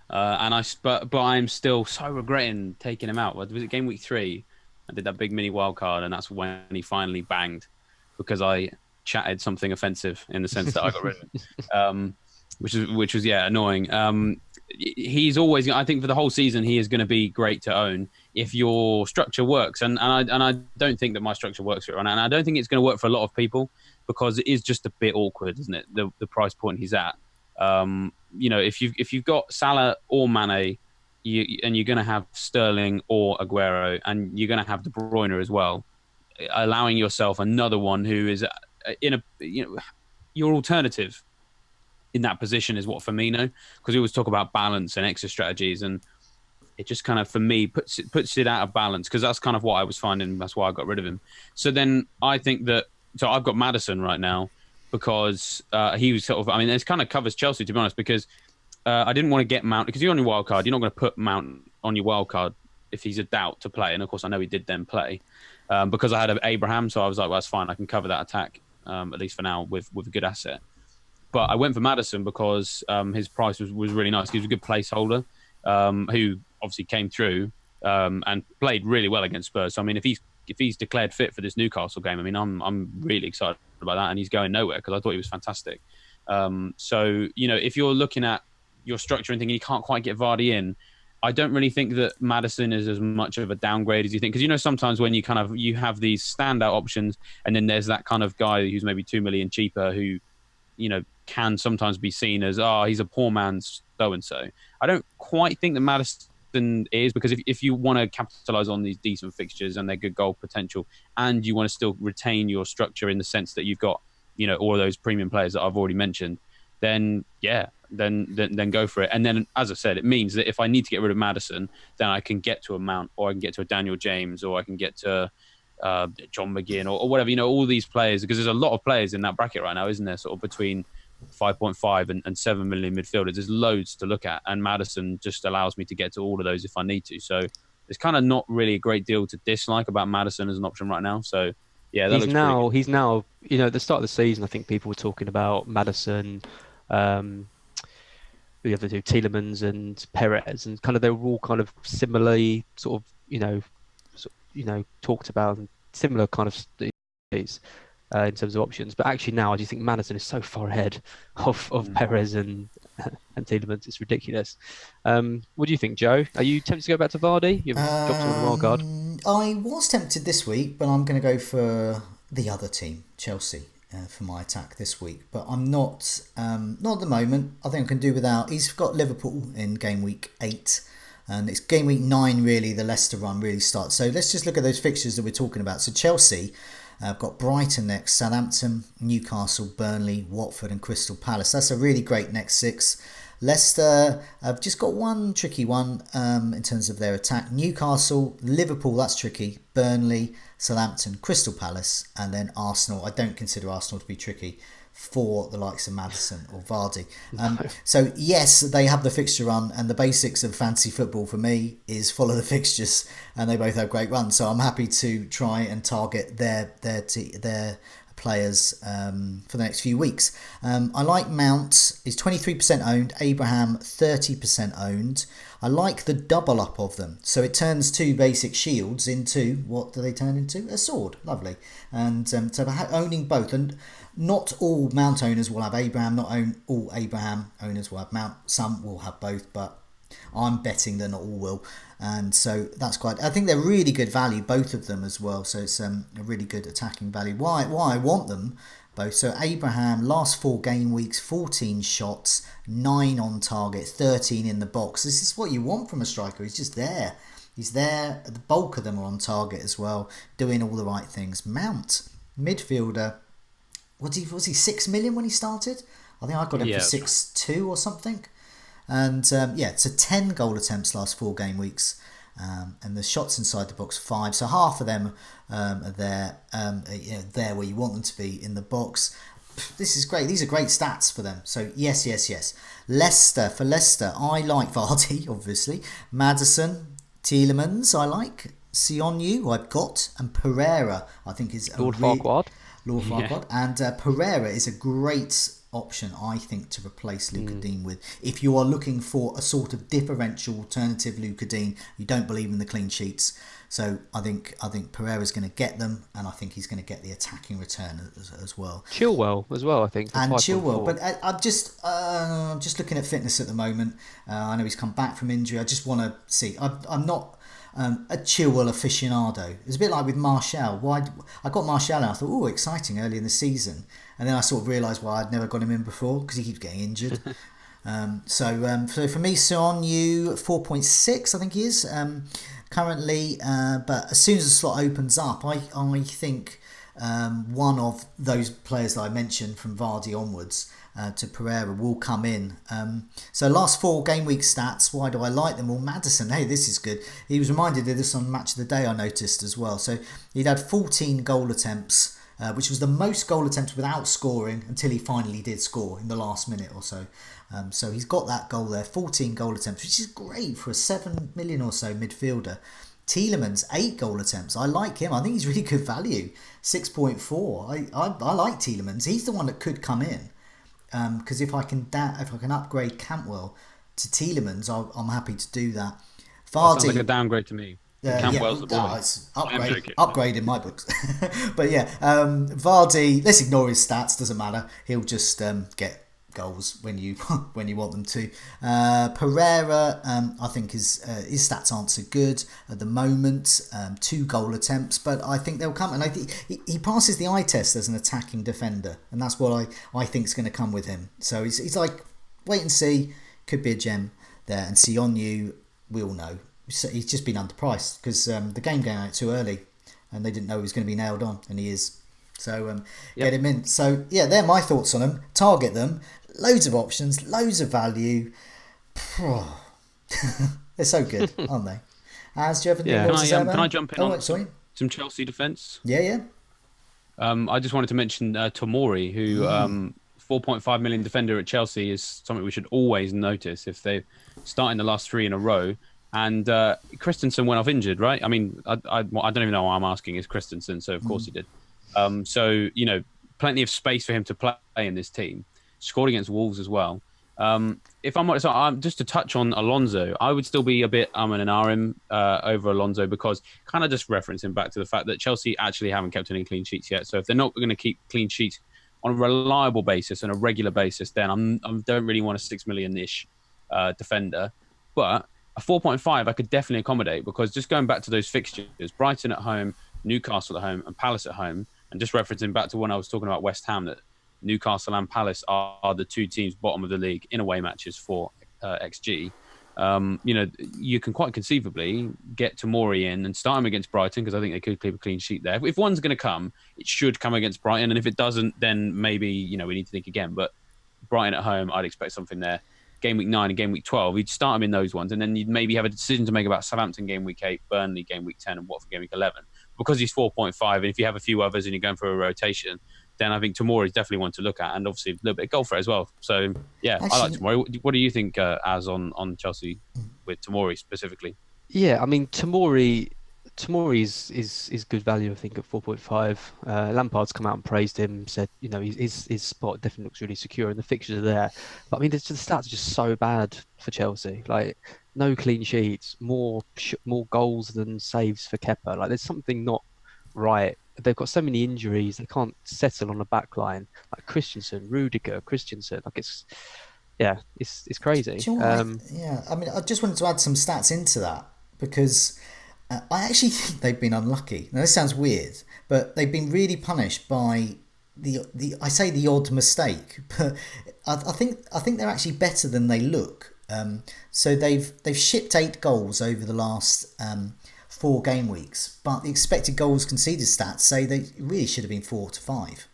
But I'm still so regretting taking him out. Was it game week 3? I did that big mini wild card, and that's when he finally banged because I chatted something offensive in the sense that I got rid of him, which was annoying. He's always, I think, for the whole season, he is going to be great to own if your structure works, and I don't think that my structure works for it, and I don't think it's going to work for a lot of people because it is just a bit awkward, isn't it? The price point he's at. If you've got Salah or Mane, and you're going to have Sterling or Aguero, and you're going to have De Bruyne as well, allowing yourself another one who is your alternative in that position is what Firmino, because we always talk about balance and exit strategies, and it just kind of, for me, puts it out of balance, because that's kind of what I was finding. That's why I got rid of him. So then I think that, so I've got Maddison right now because he was it kind of covers Chelsea, to be honest, because I didn't want to get Mount, because you're on your wild card. You're not going to put Mount on your wild card if he's a doubt to play. And of course, I know he did then play because I had Abraham. So I was like, well, that's fine. I can cover that attack, at least for now, with a good asset. But I went for Maddison because his price was really nice. He was a good placeholder who obviously came through and played really well against Spurs. So, I mean, if he's declared fit for this Newcastle game, I mean, I'm really excited about that. And he's going nowhere because I thought he was fantastic. So, if you're looking at your structure and thinking you can't quite get Vardy in, I don't really think that Maddison is as much of a downgrade as you think. Because, sometimes when you have these standout options and then there's that kind of guy who's maybe 2 million cheaper who, can sometimes be seen as, he's a poor man's so-and-so. I don't quite think that Maddison is, because if you want to capitalise on these decent fixtures and their good goal potential, and you want to still retain your structure in the sense that you've got, all of those premium players that I've already mentioned, then then go for it. And then, as I said, it means that if I need to get rid of Maddison, then I can get to a Mount, or I can get to a Daniel James, or I can get to John McGinn, or whatever, all these players, because there's a lot of players in that bracket right now, isn't there? Sort of between 5.5 and 7 million midfielders. There's loads to look at, and Maddison just allows me to get to all of those if I need to. So there's kind of not really a great deal to dislike about Maddison as an option right now. So yeah, he's now at the start of the season, I think people were talking about Maddison, the other two, Tielemans and Perez, and kind of they were all kind of similarly talked about, and similar kind of these in terms of options. But actually now I do think Maddison is so far ahead of Perez and Tielemans. It's ridiculous. What do you think, Joe? Are you tempted to go back to Vardy? You've dropped him on the wild card. I was tempted this week, but I'm going to go for the other team, Chelsea, for my attack this week. But I'm not at the moment. I think I can do without. He's got Liverpool in game week 8. And it's game week 9, really, the Leicester run really starts. So let's just look at those fixtures that we're talking about. So Chelsea, I've got Brighton next, Southampton, Newcastle, Burnley, Watford and Crystal Palace. That's a really great next 6. Leicester, I've just got one tricky one in terms of their attack. Newcastle, Liverpool, that's tricky. Burnley, Southampton, Crystal Palace, and then Arsenal. I don't consider Arsenal to be tricky for the likes of Maddison or Vardy. So yes, they have the fixture run, and the basics of fantasy football for me is follow the fixtures, and they both have great runs. So I'm happy to try and target their players for the next few weeks. I like Mount, is 23% owned, Abraham 30% owned. I like the double up of them. So it turns 2 basic shields into, what do they turn into? A sword. Lovely. And so owning both. And not all Mount owners will have Abraham, all Abraham owners will have Mount. Some will have both, but I'm betting that not all will. And so that's quite, I think they're really good value, both of them as well. So it's a really good attacking value. Why I want them, both. So Abraham, last 4 game weeks, 14 shots, 9 on target, 13 in the box. This is what you want from a striker. He's just there. He's there. The bulk of them are on target as well, doing all the right things. Mount, midfielder. Was he 6 million when he started? I think I got him for 6.2 or something. And so 10 goal attempts last 4 game weeks. And the shots inside the box 5, so half of them are there, there where you want them to be in the box. This is great. These are great stats for them. So yes. For Leicester, I like Vardy, obviously. Maddison, Tielemans, I like. Sionyu, I've got, and Pereira, I think is Lord Farquaad. And Pereira is a great option, I think, to replace Luca Dean with. If you are looking for a sort of differential alternative Luca Dean, you don't believe in the clean sheets. So I think Pereira's going to get them, and I think he's going to get the attacking return as well. Chilwell as well, I think. And Chilwell, but I'm just looking at fitness at the moment. I know he's come back from injury. I just want to see. I'm not a Chilwell aficionado. It's a bit like with Martial. I got Martial and I thought, oh, exciting early in the season. And then I sort of realised why I'd never got him in before, because he keeps getting injured. So for me, Sionyu, 4.6, I think he is currently. But as soon as the slot opens up, I think one of those players that I mentioned from Vardy onwards to Pereira will come in. So last 4 game week stats, why do I like them? Well, Maddison, hey, this is good. He was reminded of this on Match of the Day, I noticed as well. So he'd had 14 goal attempts, which was the most goal attempts without scoring until he finally did score in the last minute or so. So he's got that goal there, 14 goal attempts, which is great for a 7 million or so midfielder. Tielemans, 8 goal attempts. I like him. I think he's really good value, 6.4. I like Tielemans. He's the one that could come in. Because if I can upgrade Cantwell to Tielemans, I'm happy to do that. Vardy, sounds like a downgrade to me. Cantwell's the boy. It's upgrade in my books. But Vardy, let's ignore his stats. Doesn't matter. He'll just get goals when you want them to. Pereira, I think his stats aren't so good at the moment. 2 goal attempts, but I think they'll come. And I think he passes the eye test as an attacking defender, and that's what I think is going to come with him. So he's like, wait and see. Could be a gem there. And Sionyu, we all know he's just been underpriced because the game came out too early, and they didn't know he was going to be nailed on, and he is. So get him in. So they're my thoughts on them. Target them. Loads of options, loads of value. They're so good, aren't they? Do you have anything more to say about Can I jump in on sorry? Some Chelsea defence? Yeah. I just wanted to mention Tomori, who 4.5 million defender at Chelsea is something we should always notice if they start in the last 3 in a row. And Christensen went off injured, right? I mean, I don't even know why I'm asking. Is Christensen? So of course he did. So plenty of space for him to play in this team. Scored against Wolves as well. If I'm honest, just to touch on Alonso, I would still be a bit and ahhing over Alonso, because kind of just referencing back to the fact that Chelsea actually haven't kept any clean sheets yet. So if they're not going to keep clean sheets on a reliable basis and a regular basis, then I don't really want a 6 million-ish defender. But a 4.5 I could definitely accommodate, because just going back to those fixtures, Brighton at home, Newcastle at home and Palace at home, and just referencing back to when I was talking about West Ham, that Newcastle and Palace are the 2 teams bottom of the league in away matches for XG. You can quite conceivably get Tomori in and start him against Brighton, because I think they could keep a clean sheet there. If one's going to come, it should come against Brighton, and if it doesn't, then maybe we need to think again. But Brighton at home, I'd expect something there. Game week 9 and game week 12, you'd start him in those ones, and then you'd maybe have a decision to make about Southampton game week 8, Burnley game week 10, and Watford game week 11. Because he's 4.5, and if you have a few others and you're going for a rotation, then I think Tomori is definitely one to look at, and obviously a little bit of goal threat as well. So I like Tomori. What do you think, as on Chelsea with Tomori specifically? Yeah, I mean Tomori is good value, I think, at 4.5. Lampard's come out and praised him, said his spot definitely looks really secure, and the fixtures are there. But I mean, the stats are just so bad for Chelsea. Like, no clean sheets, more goals than saves for Kepa. Like, there's something not right. They've got so many injuries, they can't settle on a back line. Like Rudiger, Christensen. Like, it's crazy. Do you know what I mean, I just wanted to add some stats into that, because I actually think they've been unlucky. Now, this sounds weird, but they've been really punished by I say the odd mistake, but I think they're actually better than they look. So they've shipped 8 goals over the last 4 game weeks, but the expected goals conceded stats say they really should have been 4 to 5.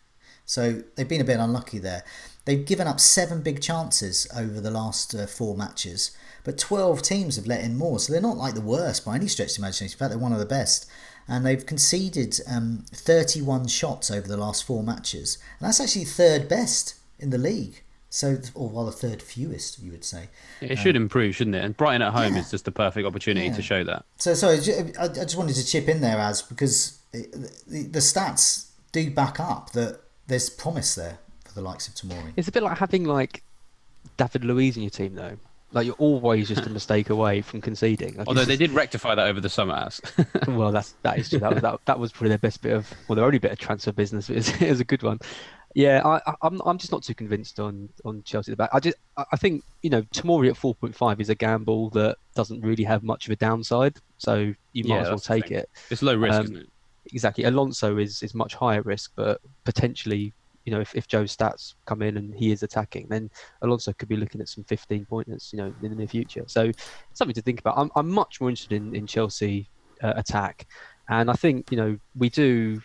So they've been a bit unlucky there. They've given up 7 big chances over the last 4 matches, but 12 teams have let in more. So they're not like the worst by any stretch of the imagination. In fact, they're one of the best. And they've conceded 31 shots over the last 4 matches. And that's actually 3rd best in the league. So, or rather 3rd fewest, you would say. It should improve, shouldn't it? And Brighton at home is just the perfect opportunity to show that. So, sorry, I just wanted to chip in there, because the stats do back up that there's promise there for the likes of Tomori. It's a bit like having like David Luiz in your team, though. Like, you're always just a mistake away from conceding. Like, although they did rectify that over the summer, as. Well, that is true. That was probably their best bit of, well, their only bit of transfer business. It was a good one. Yeah, I'm just not too convinced on Chelsea at the back. I think, Tomori at 4.5 is a gamble that doesn't really have much of a downside, so you might as well take it. It's low risk, isn't it? Exactly. Alonso is much higher risk, but potentially, if Joe's stats come in and he is attacking, then Alonso could be looking at some 15-pointers, in the near future. So something to think about. I'm much more interested in Chelsea attack, and I think we do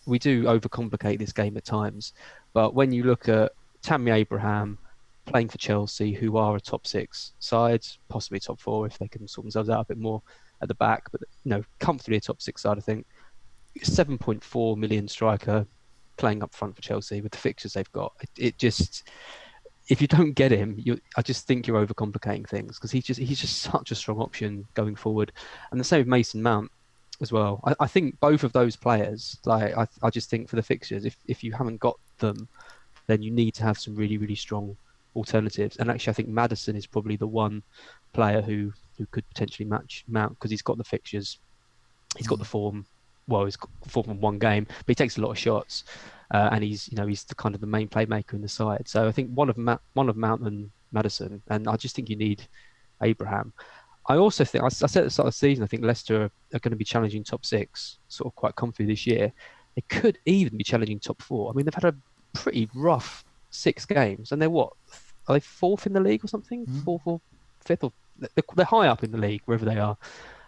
overcomplicate this game at times. But when you look at Tammy Abraham playing for Chelsea, who are a top 6 side, possibly top 4 if they can sort themselves out a bit more at the back, but comfortably a top 6 side, I think. 7.4 million striker playing up front for Chelsea with the fixtures they've got. It just, if you don't get him, I just think you're overcomplicating things, because he's just such a strong option going forward. And the same with Mason Mount as well. I think both of those players, like I just think for the fixtures, if you haven't got them, then you need to have some really, really strong alternatives. And actually, I think Maddison is probably the one player who could potentially match Mount, because he's got the fixtures, he's got the form. Well, he's got form from one game, but he takes a lot of shots, and he's the kind of the main playmaker in the side. So I think one of Mount and Maddison, and I just think you need Abraham. I also think, I said at the start of the season, I think Leicester are going to be challenging top 6 sort of quite comfortably this year. They could even be challenging top 4. I mean, they've had a pretty rough 6 games, and they're what? Are they 4th in the league or something? 4th or 5th? Or they're high up in the league, wherever they are.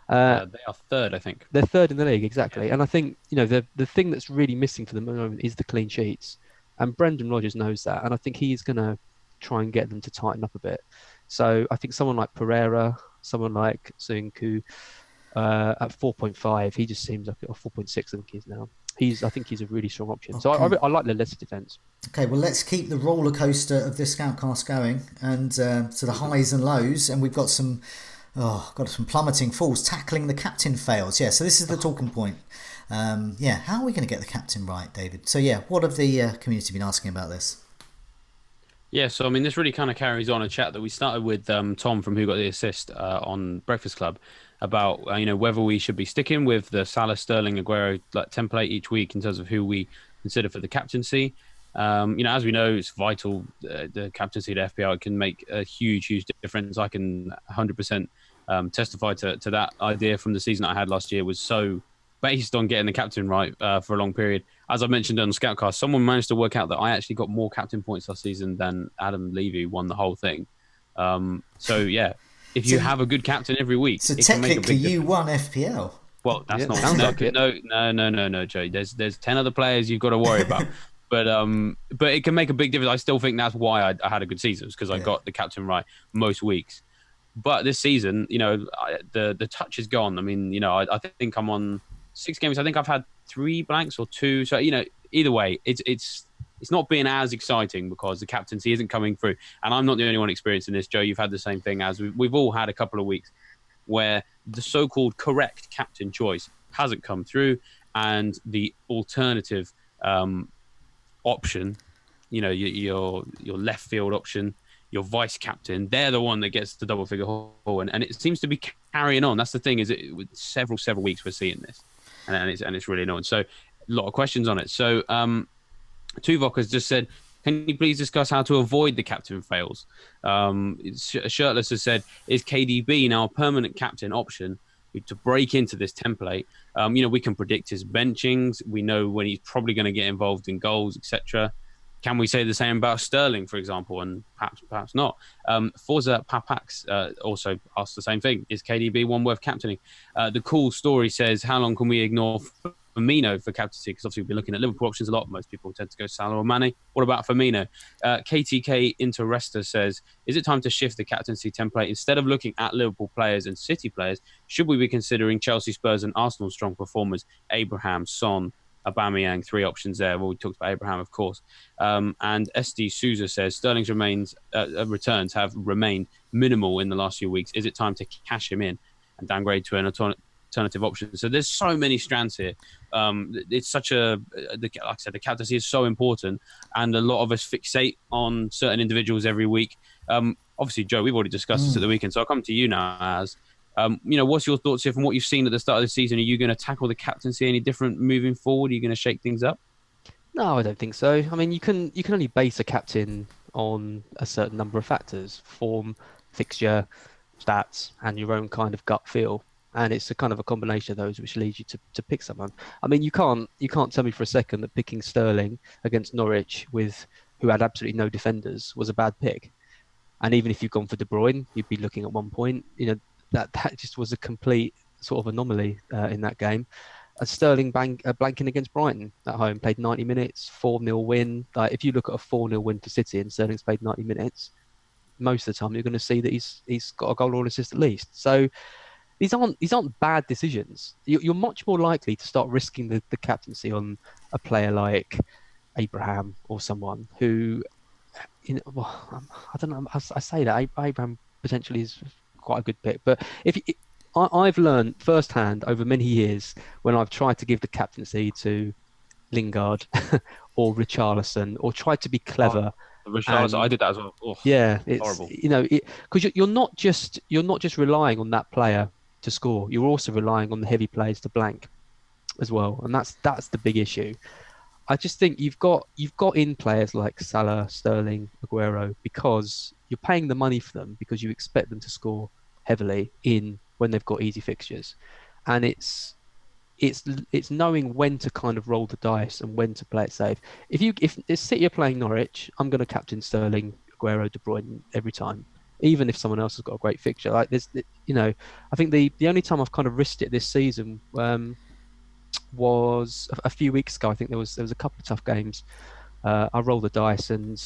They are 3rd, I think. They're 3rd in the league, exactly. Yeah. And I think, the thing that's really missing for them at the moment is the clean sheets. And Brendan Rodgers knows that. And I think he's going to try and get them to tighten up a bit. So I think someone like Pereira, someone like Soyuncu, at 4.5, he just seems like, or 4.6, I think he is now. I think he's a really strong option. Okay. So I like the Leicester defence. Okay, well, let's keep the roller coaster of this Scoutcast going, and to the highs and lows. And we've got some plummeting falls, tackling the captain fails. Yeah, so this is the talking point. How are we going to get the captain right, David? So what have the community been asking about this? Yeah, so I mean, this really kind of carries on a chat that we started with Tom from Who Got the Assist on Breakfast Club about whether we should be sticking with the Salah, Sterling, Aguero template each week in terms of who we consider for the captaincy. As we know, it's vital. The captaincy at FPL, it can make a huge difference. I can 100% testify to that idea from the season I had last year. Was so based on getting the captain right for a long period. As I mentioned on Scoutcast, someone managed to work out that I actually got more captain points last season than Adam Levy, who won the whole thing. If you have a good captain every week, so technically you won FPL. Well, that's not sounds like it. No, Joe. There's 10 other players you've got to worry about. But it can make a big difference. I still think that's why I had a good season, because I got the captain right most weeks. But this season, the touch is gone. I mean, I think I'm on 6 games. I think I've had 3 blanks or 2. So either way, it's not been as exciting because the captaincy isn't coming through. And I'm not the only one experiencing this, Joe. You've had the same thing as we've all had a couple of weeks where the so-called correct captain choice hasn't come through, and the alternative option, your left field option, your vice captain, they're the one that gets the double figure haul, and it seems to be carrying on. That's the thing, is it with several weeks we're seeing this, and it's really annoying. So a lot of questions on it. So Tuvok has just said, can you please discuss how to avoid the captain fails? Shirtless has said, is KDB now a permanent captain option? to break into this template. We can predict his benchings. We know when he's probably going to get involved in goals, etc. Can we say the same about Sterling, for example, and perhaps not? Forza Papax also asked the same thing. Is KDB one worth captaining? The cool story says, how long can we ignore Firmino for captaincy? Because obviously we've been looking at Liverpool options a lot. Most people tend to go Salah or Mane. What about Firmino? KTK Interresta says, is it time to shift the captaincy template? Instead of looking at Liverpool players and City players, should we be considering Chelsea, Spurs and Arsenal strong performers? Abraham, Son, Aubameyang, 3 options there. Well, we talked about Abraham, of course. And SD Souza says, Sterling's returns have remained minimal in the last few weeks. Is it time to cash him in and downgrade to an alternative option? So there's so many strands here. It's such like I said, the captaincy is so important, and a lot of us fixate on certain individuals every week. Obviously, Joe, we've already discussed this at the weekend, so I'll come to you now as... what's your thoughts here from what you've seen at the start of the season? Are you going to tackle the captaincy any different moving forward? Are you going to shake things up? No, I don't think so. I mean, you can only base a captain on a certain number of factors: form, fixture, stats, and your own kind of gut feel. And it's a kind of a combination of those which leads you to pick someone. I mean, you can't tell me for a second that picking Sterling against Norwich, who had absolutely no defenders, was a bad pick. And even if you'd gone for De Bruyne, you'd be looking at 1 point. That just was a complete sort of anomaly in that game. Sterling blanking against Brighton at home, played 90 minutes, 4-0 win. If you look at a 4-0 win for City and Sterling's played 90 minutes, most of the time you're going to see that he's got a goal or an assist at least. So these aren't bad decisions. You're much more likely to start risking the captaincy on a player like Abraham or someone who, I don't know. I say that Abraham potentially is quite a good pick, but I've learned firsthand over many years when I've tried to give the captaincy to Lingard or Richarlison, or tried to be clever. Richarlison, I did that as well. Oh, yeah, it's horrible. Because you're not just relying on that player to score. You're also relying on the heavy players to blank as well, and that's the big issue. I just think you've got in players like Salah, Sterling, Aguero, because you're paying the money for them, because you expect them to score heavily when they've got easy fixtures, and it's knowing when to kind of roll the dice and when to play it safe. If City are playing Norwich, I'm going to captain Sterling, Aguero, De Bruyne every time, even if someone else has got a great fixture. Like this, I think the only time I've kind of risked it this season was a few weeks ago. I think there was a couple of tough games. I rolled the dice, and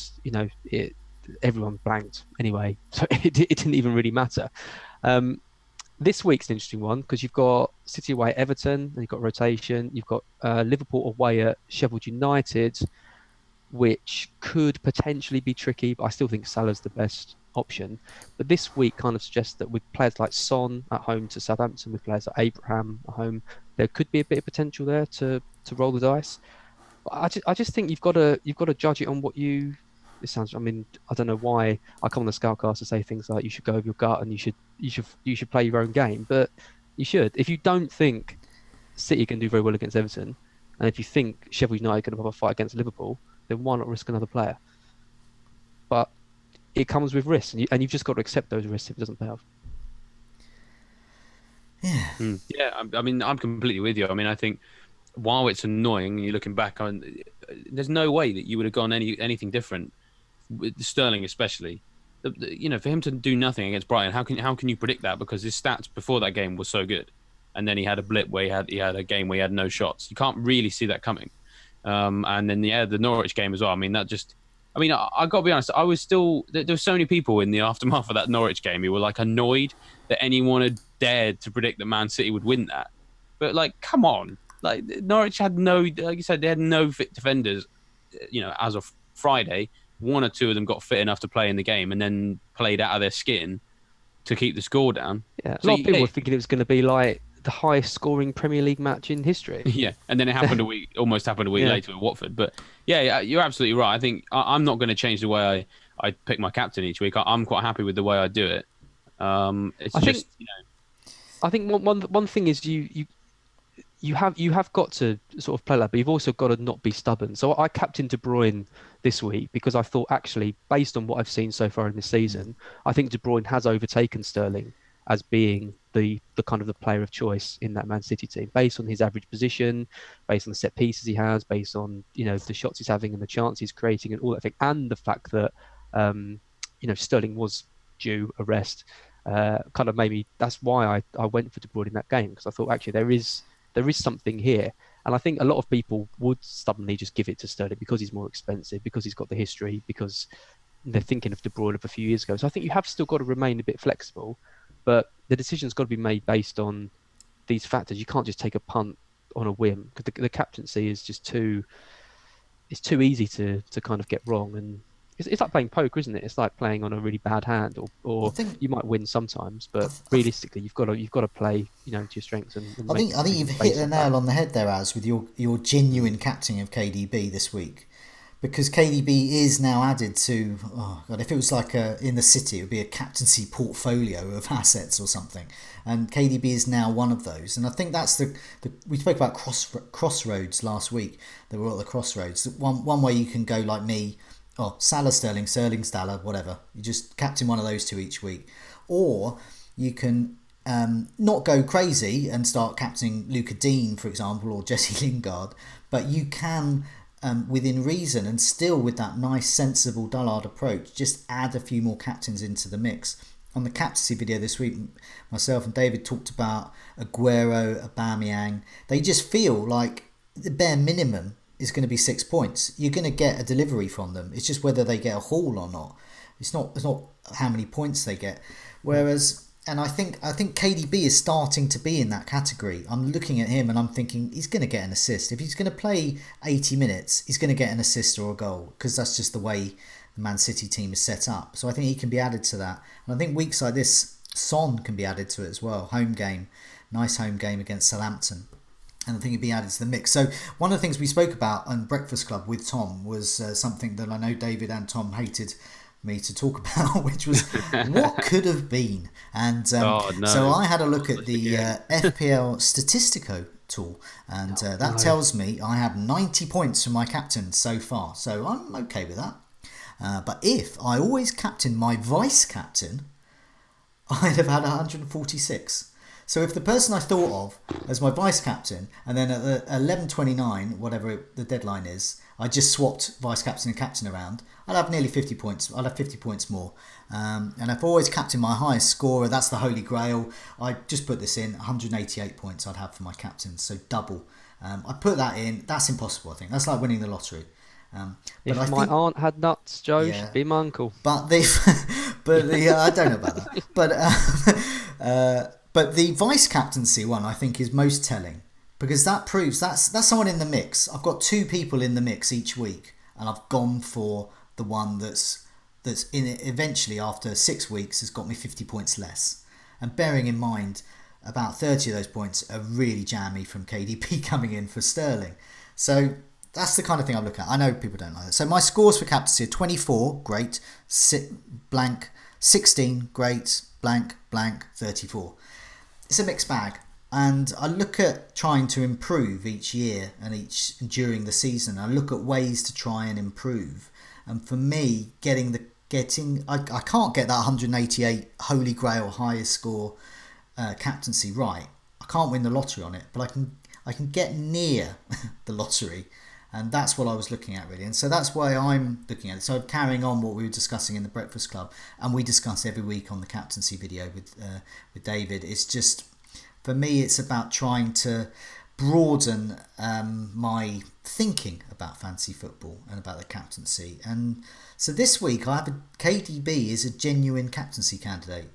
everyone blanked anyway, so it didn't even really matter. This week's an interesting one because you've got City away at Everton, and you've got rotation. You've got Liverpool away at Sheffield United, which could potentially be tricky, but I still think Salah's the best option. But this week kind of suggests that with players like Son at home to Southampton, with players like Abraham at home, there could be a bit of potential there to roll the dice. But I just think you've got to judge it on what you. It sounds. I mean, I don't know why I come on the Scoutcast to say things like you should go with your gut and you should play your own game, but you should. If you don't think City can do very well against Everton, and if you think Sheffield United can have a fight against Liverpool, then why not risk another player? But it comes with risks, and you've just got to accept those risks if it doesn't pay off. Yeah. Yeah, I mean, I'm completely with you. I mean, I think while it's annoying, you're looking back on, there's no way that you would have gone anything different with Sterling, especially. For him to do nothing against Brighton, how can you predict that? Because his stats before that game were so good, and then he had a blip where he had a game where he had no shots. You can't really see that coming. And then the Norwich game as well. I mean, I got to be honest. I was still there were so many people in the aftermath of that Norwich game who were like annoyed that anyone had dared to predict that Man City would win that. But like, come on, like Norwich had like you said, they had no fit defenders. As of Friday, one or two of them got fit enough to play in the game, and then played out of their skin to keep the score down. Yeah, a lot of people were thinking it was going to be like the highest scoring Premier League match in history. Yeah, and then it happened almost happened a week later with Watford. But yeah, you're absolutely right. I think I'm not going to change the way I pick my captain each week. I'm quite happy with the way I do it. I think one thing is you have got to sort of play that, but you've also got to not be stubborn. So I captained De Bruyne this week because I thought, actually, based on what I've seen so far in this season, I think De Bruyne has overtaken Sterling as being the kind of the player of choice in that Man City team, based on his average position, based on the set pieces he has, based on the shots he's having and the chances he's creating and all that thing, and the fact that Sterling was due a rest. Kind of maybe that's why I went for De Bruyne in that game, because I thought actually there is something here. And I think a lot of people would stubbornly just give it to Sterling because he's more expensive, because he's got the history, because they're thinking of De Bruyne of a few years ago. So I think you have still got to remain a bit flexible, but the decision's got to be made based on these factors. You can't just take a punt on a whim, because the captaincy is just too easy to kind of get wrong. And it's like playing poker, isn't it? It's like playing on a really bad hand, or you might win sometimes, but realistically, you've got to play, to your strengths. And I think you've hit the nail on the head there, Az, with your genuine captaining of KDB this week, because KDB is now added to. Oh God, if it was like in the City, it would be a captaincy portfolio of assets or something, and KDB is now one of those. And I think that's the we spoke about crossroads last week. They were at the crossroads. One way you can go like me. Oh, Salah, Sterling, Salah, whatever. You just captain one of those two each week. Or you can not go crazy and start captaining Luca Dean, for example, or Jesse Lingard. But you can, within reason, and still with that nice, sensible Dullard approach, just add a few more captains into the mix. On the captaincy video this week, myself and David talked about Aguero, Aubameyang. They just feel like the bare minimum is going to be 6 points. You're going to get a delivery from them. It's just whether they get a haul or not. It's not how many points they get. Whereas, and I think KDB is starting to be in that category. I'm looking at him and I'm thinking he's going to get an assist. If he's going to play 80 minutes, he's going to get an assist or a goal, because that's just the way the Man City team is set up. So I think he can be added to that. And I think weeks like this, Son can be added to it as well. Nice home game against Southampton. And I think it'd be added to the mix. So one of the things we spoke about on Breakfast Club with Tom was something that I know David and Tom hated me to talk about, which was what could have been. And so I had a look at the FPL Statistico tool, and that tells me I have 90 points for my captain so far. So I'm okay with that. But if I always captain my vice captain, I'd have had 146. So if the person I thought of as my vice captain, and then at 11:29, whatever the deadline is, I just swapped vice captain and captain around, I'd have nearly 50 points. I'd have 50 points more. And I've always captained my highest scorer. That's the holy grail. I just put this in, 188 points I'd have for my captain, so double. I put that in. That's impossible, I think. That's like winning the lottery. If my aunt had nuts, Joe, she'd be my uncle. But I don't know about that. But the vice captaincy one, I think, is most telling, because that proves that's someone in the mix. I've got two people in the mix each week, and I've gone for the one that's in it eventually after 6 weeks has got me 50 points less. And bearing in mind, about 30 of those points are really jammy from KDB coming in for Sterling. So that's the kind of thing I look at. I know people don't like that. So my scores for captaincy are 24, great, blank, 16, great, blank, 34. It's a mixed bag, and I look at trying to improve each year and during the season. I look at ways to try and improve, and for me, I can't get that 188 holy grail highest score captaincy right. I can't win the lottery on it, but I can get near the lottery, and that's what I was looking at really. And so that's why I'm looking at it. So carrying on what we were discussing in the Breakfast Club, and we discuss every week on the captaincy video with David. It's just, for me, it's about trying to broaden my thinking about fantasy football and about the captaincy. And so this week I have KDB is a genuine captaincy candidate.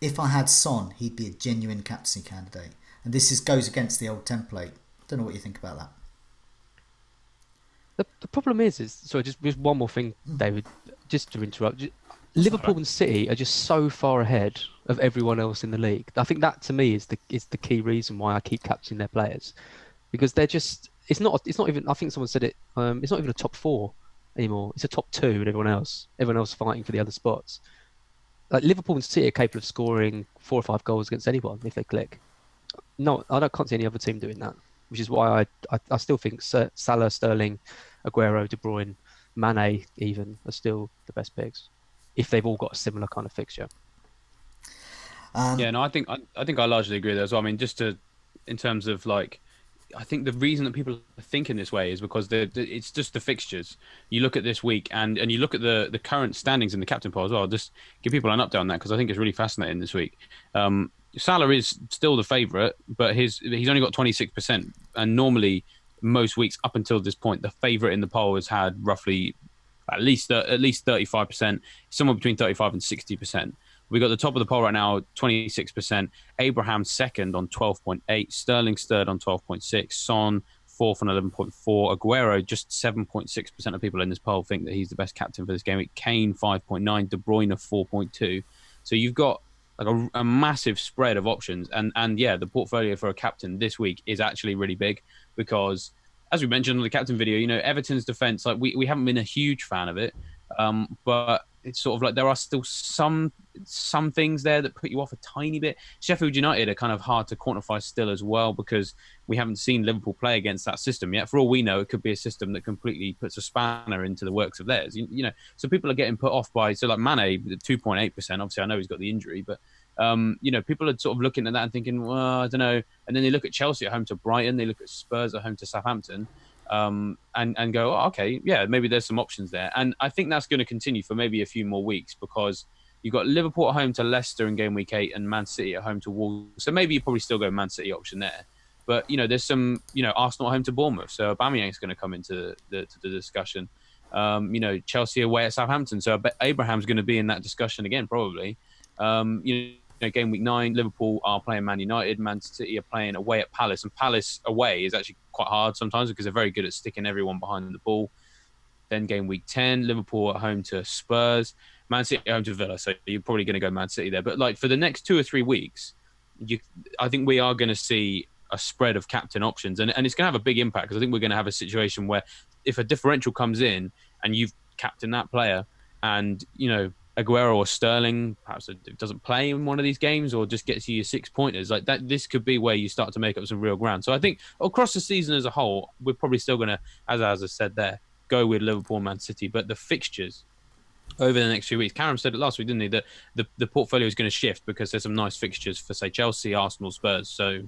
If I had Son, he'd be a genuine captaincy candidate. And this goes against the old template. I don't know what you think about that. The problem is sorry, just one more thing, David, just to interrupt. Liverpool and City are just so far ahead of everyone else in the league. I think that to me is the key reason why I keep captaining their players, because they're just it's not even, I think someone said it, it's not even a top 4 anymore. It's a top 2 and everyone else fighting for the other spots. Like Liverpool and City are capable of scoring 4 or 5 goals against anyone if they click. No, can't see any other team doing that, which is why I still think Salah, Sterling, Aguero, De Bruyne, Mane even are still the best picks, if they've all got a similar kind of fixture. Yeah, no, I think I largely agree there as well. I mean, in terms of like, I think the reason that people are thinking this way is because it's just the fixtures. You look at this week and you look at the current standings in the captain poll as well. Just give people an update on that because I think it's really fascinating this week. Salah is still the favourite, but he's only got 26%, and normally most weeks up until this point, the favourite in the poll has had roughly at least 35%, somewhere between 35 and 60%. We got the top of the poll right now, 26%. Abraham second on 12.8. Sterling's third on 12.6. Son fourth on 11.4. Aguero, just 7.6% of people in this poll think that he's the best captain for this game. Kane 5.9. De Bruyne 4.2. So you've got like a massive spread of options. And yeah, the portfolio for a captain this week is actually really big because, as we mentioned on the captain video, you know, Everton's defence, like we haven't been a huge fan of it, but it's sort of like there are still some things there that put you off a tiny bit. Sheffield United are kind of hard to quantify still as well because we haven't seen Liverpool play against that system yet. For all we know, it could be a system that completely puts a spanner into the works of theirs. You know, so people are getting put off by, so like Mane, 2.8%. Obviously, I know he's got the injury, but you know, people are sort of looking at that and thinking, well, I don't know. And then they look at Chelsea at home to Brighton, they look at Spurs at home to Southampton, and go, oh, okay, yeah, maybe there's some options there. And I think that's going to continue for maybe a few more weeks because you've got Liverpool at home to Leicester in game week 8 and Man City at home to Wolves. So maybe you probably still go Man City option there. But, you know, there's some, you know, Arsenal at home to Bournemouth. So Aubameyang's going to come into the discussion. You know, Chelsea away at Southampton. So Abraham's going to be in that discussion again, probably. You know, game week 9, Liverpool are playing Man United. Man City are playing away at Palace. And Palace away is actually quite hard sometimes because they're very good at sticking everyone behind the ball. Then game week 10, Liverpool at home to Spurs. Man City at home to Villa. So you're probably going to go Man City there. But like for the next 2 or 3 weeks, I think we are going to see a spread of captain options. And it's going to have a big impact because I think we're going to have a situation where if a differential comes in and you've captained that player and, you know, Aguero or Sterling perhaps doesn't play in one of these games or just gets you your 6 pointers like that, this could be where you start to make up some real ground. So I think across the season as a whole, we're probably still going to, as I said there, go with Liverpool and Man City. But the fixtures over the next few weeks, Karen said it last week, didn't he, that the portfolio is going to shift because there's some nice fixtures for, say, Chelsea, Arsenal, Spurs. So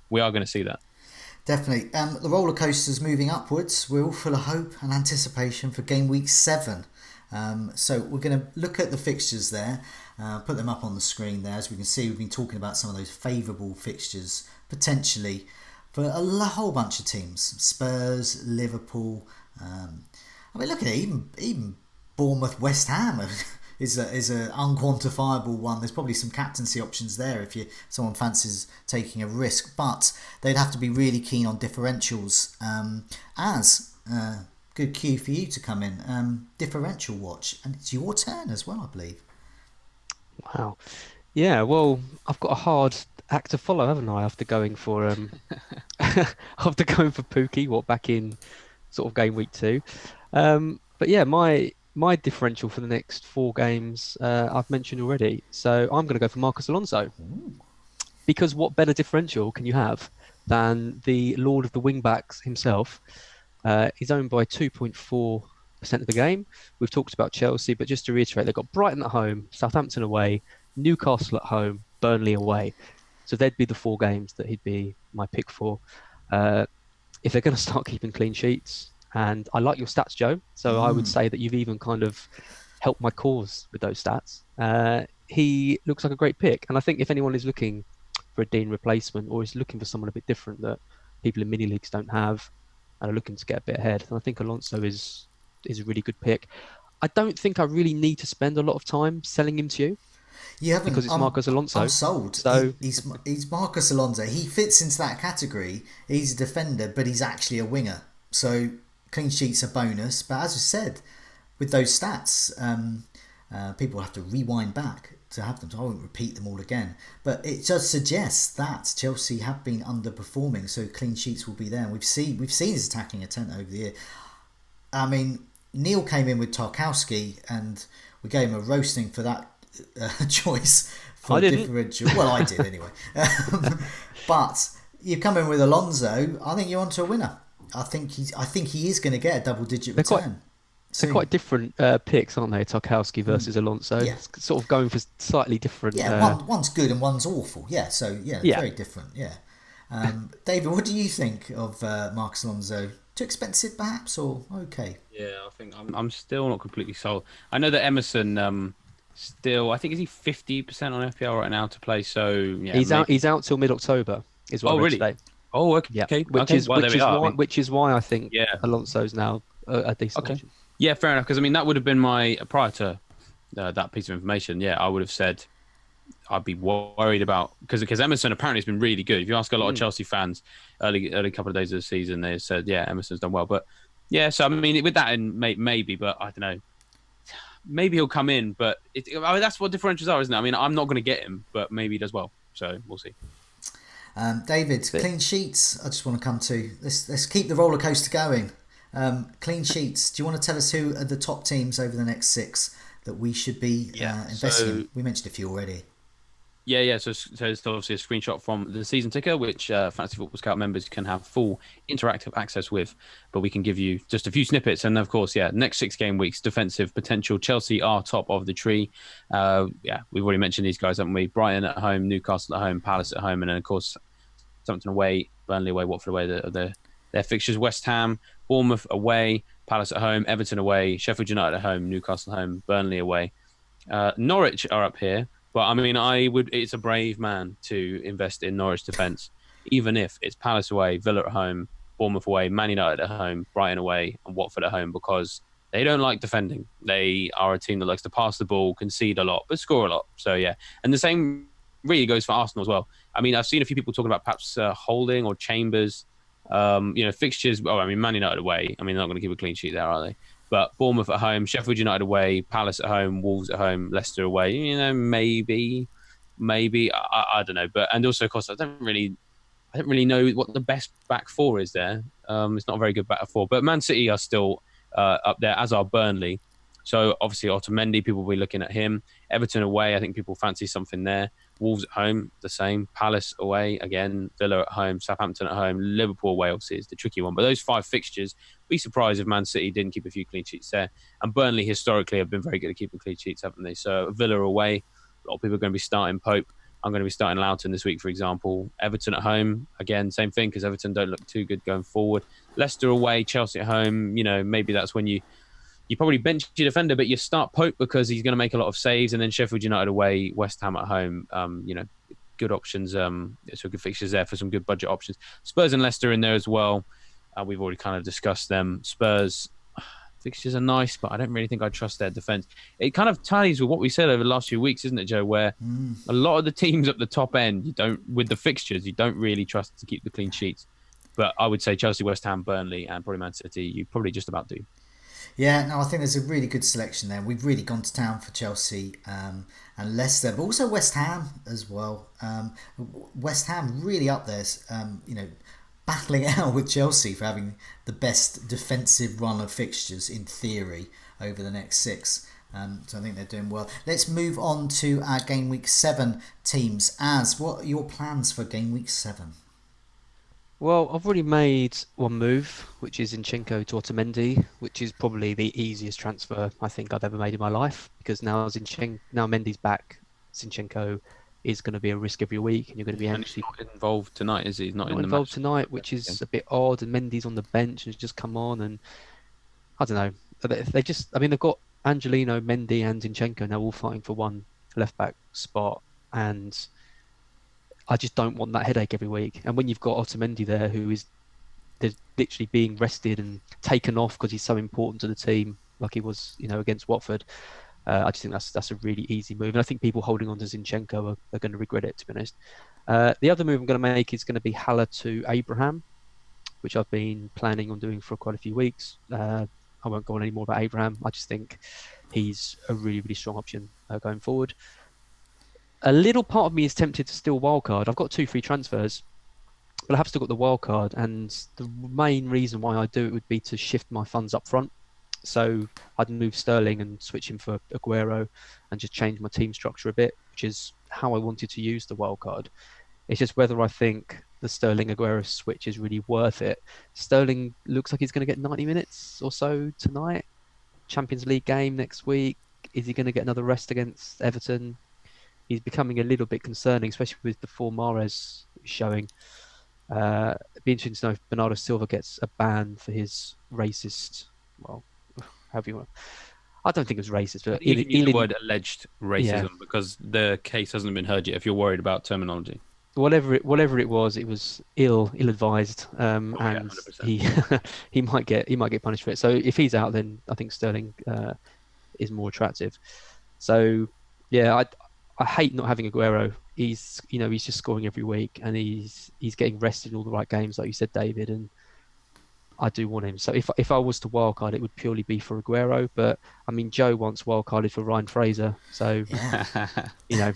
we are going to see that. Definitely. The roller coaster's moving upwards. We're all full of hope and anticipation for game week 7. So we're going to look at the fixtures there, put them up on the screen there. As we can see, we've been talking about some of those favourable fixtures potentially for a whole bunch of teams. Spurs, Liverpool. I mean, look at it. Even Bournemouth, West Ham is a unquantifiable one. There's probably some captaincy options there if someone fancies taking a risk, but they'd have to be really keen on differentials. Good cue for you to come in. Differential watch, and it's your turn as well, I believe. Wow. Yeah, well, I've got a hard act to follow, haven't I? After going for Pookie, back in sort of game week 2. But yeah, my differential for the next 4 games I've mentioned already. So I'm going to go for Marcus Alonso. Ooh. Because what better differential can you have than the Lord of the Wingbacks himself? He's owned by 2.4% of the game. We've talked about Chelsea, but just to reiterate, they've got Brighton at home, Southampton away, Newcastle at home, Burnley away. So they'd be the 4 games that he'd be my pick for. If they're going to start keeping clean sheets, and I like your stats, Joe, so I would say that you've even kind of helped my cause with those stats. He looks like a great pick, and I think if anyone is looking for a Dean replacement or is looking for someone a bit different that people in mini leagues don't have, and are looking to get a bit ahead, and I think Alonso is a really good pick. I don't think I really need to spend a lot of time selling him to you. You haven't, because it's Marcus Alonso. I'm sold. So he's Marcus Alonso. He fits into that category. He's a defender, but he's actually a winger. So clean sheet's a bonus. But as I said, with those stats, people have to rewind back to have them. So I won't repeat them all again. But it does suggest that Chelsea have been underperforming. So clean sheets will be there. And we've seen his attacking intent over the year. I mean, Neil came in with Tarkowski, and we gave him a roasting for that choice for I didn't. differential. Well, I did anyway. But you've come in with Alonso. I think you're onto a winner. I think he is going to get a double-digit return. They're quite different picks, aren't they? Tarkowski versus Alonso. Yeah. It's sort of going for slightly different. Yeah, one's good and one's awful. Yeah, so yeah, Yeah. very different. Yeah. David, what do you think of Marcus Alonso? Too expensive, perhaps, or okay? Yeah, I think I'm still not completely sold. I know that Emerson still, I think, is he 50% on FPL right now to play? So yeah, He's out. maybe. He's out till mid-October, is what Oh, I read really? today. Oh, okay. Yeah, Okay. which Okay. is Well, there which we is are. why which is why I think Yeah. Alonso's now a decent Okay. option. Yeah, fair enough. Because I mean, that would have been my prior to that piece of information. Yeah, I would have said I'd be worried about because Emerson apparently has been really good. If you ask a lot of Chelsea fans early couple of days of the season, they said yeah, Emerson's done well. But yeah, so I mean, with that in maybe, but I don't know. Maybe he'll come in, but I mean, that's what differentials are, isn't it? I mean, I'm not going to get him, but maybe he does well. So we'll see. David, clean sheets. I just want to come to let's keep the roller coaster going. Clean sheets. Do you want to tell us who are the top teams over the next 6 that we should be investing in? We mentioned a few already. Yeah. So it's obviously a screenshot from the season ticker, which Fantasy Football Scout members can have full interactive access with. But we can give you just a few snippets. And of course, next 6 game weeks, defensive potential. Chelsea are top of the tree. We've already mentioned these guys, haven't we? Brighton at home, Newcastle at home, Palace at home, and then of course, Southampton away, Burnley away, Watford away. Their fixtures: West Ham, Bournemouth away, Palace at home, Everton away, Sheffield United at home, Newcastle at home, Burnley away. Norwich are up here. But I mean, it's a brave man to invest in Norwich defence, even if it's Palace away, Villa at home, Bournemouth away, Man United at home, Brighton away, and Watford at home, because they don't like defending. They are a team that likes to pass the ball, concede a lot, but score a lot. So yeah, and the same really goes for Arsenal as well. I mean, I've seen a few people talking about perhaps Holding or Chambers, fixtures. Oh, I mean, Man United away. I mean, they're not going to keep a clean sheet there, are they? But Bournemouth at home, Sheffield United away, Palace at home, Wolves at home, Leicester away. Maybe, I don't know. But and also, of course, I don't really know what the best back four is there. It's not a very good back four. But Man City are still up there, as are Burnley. So obviously, Otamendi, people will be looking at him. Everton away, I think people fancy something there. Wolves at home, the same. Palace away, again. Villa at home. Southampton at home. Liverpool away, obviously, is the tricky one. But those 5 fixtures, be surprised if Man City didn't keep a few clean sheets there. And Burnley, historically, have been very good at keeping clean sheets, haven't they? So Villa away, a lot of people are going to be starting Pope. I'm going to be starting Loughton this week, for example. Everton at home, again, same thing, because Everton don't look too good going forward. Leicester away, Chelsea at home. Maybe that's when you probably bench your defender, but you start Pope because he's going to make a lot of saves. And then Sheffield United away, West Ham at home. Good options. So good fixtures there for some good budget options. Spurs and Leicester in there as well. We've already kind of discussed them. Spurs fixtures are nice, but I don't really think I trust their defence. It kind of tallies with what we said over the last few weeks, isn't it, Joe? Where a lot of the teams at the top end, with the fixtures, you don't really trust to keep the clean sheets. But I would say Chelsea, West Ham, Burnley, and probably Man City, you probably just about do. Yeah, no, I think there's a really good selection there. We've really gone to town for Chelsea and Leicester, but also West Ham as well. West Ham really up there, battling it out with Chelsea for having the best defensive run of fixtures in theory over the next 6. So I think they're doing well. Let's move on to our Game Week 7 teams. What are your plans for Game Week 7? Well, I've already made one move, which is Zinchenko to Otamendi, which is probably the easiest transfer I think I've ever made in my life, because now Mendy's back, Zinchenko is going to be a risk every week, and you're going to be actually not involved tonight, is he? He's not in the involved match tonight, which is a bit odd. And Mendy's on the bench and has just come on, and I don't know. They've got Angelino, Mendy, and Zinchenko now all fighting for one left back spot, and I just don't want that headache every week. And when you've got Otamendi there, who is literally being rested and taken off because he's so important to the team, like he was, against Watford, I just think that's a really easy move. And I think people holding on to Zinchenko are going to regret it, to be honest. The other move I'm going to make is going to be Haller to Abraham, which I've been planning on doing for quite a few weeks. I won't go on any more about Abraham. I just think he's a really, really strong option going forward. A little part of me is tempted to steal wildcard. I've got 2 free transfers, but I have still got the wildcard. And the main reason why I do it would be to shift my funds up front. So I'd move Sterling and switch him for Aguero and just change my team structure a bit, which is how I wanted to use the wildcard. It's just whether I think the Sterling-Aguero switch is really worth it. Sterling looks like he's going to get 90 minutes or so tonight. Champions League game next week. Is he going to get another rest against Everton? He's becoming a little bit concerning, especially with the form Mahrez showing. It'd be interesting to know if Bernardo Silva gets a ban for his racist, well, however you want. I don't think it was racist, but you can use the word alleged racism because the case hasn't been heard yet. If you're worried about terminology, whatever it was ill-advised, and 100%. he might get punished for it. So if he's out, then I think Sterling is more attractive. So yeah, I hate not having Aguero. He's just scoring every week, and he's getting rested in all the right games, like you said, David. And I do want him. So if I was to wildcard, it would purely be for Aguero. But I mean, Joe once wildcarded for Ryan Fraser, so Yeah.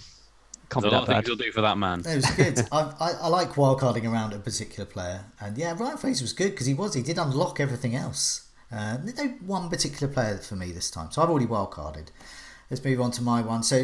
Can't There's be a lot of that things bad. you'll do for that man. It was good. I like wildcarding around a particular player, and yeah, Ryan Fraser was good because he did unlock everything else. No one particular player for me this time, so I've already wildcarded. Let's move on to my one. So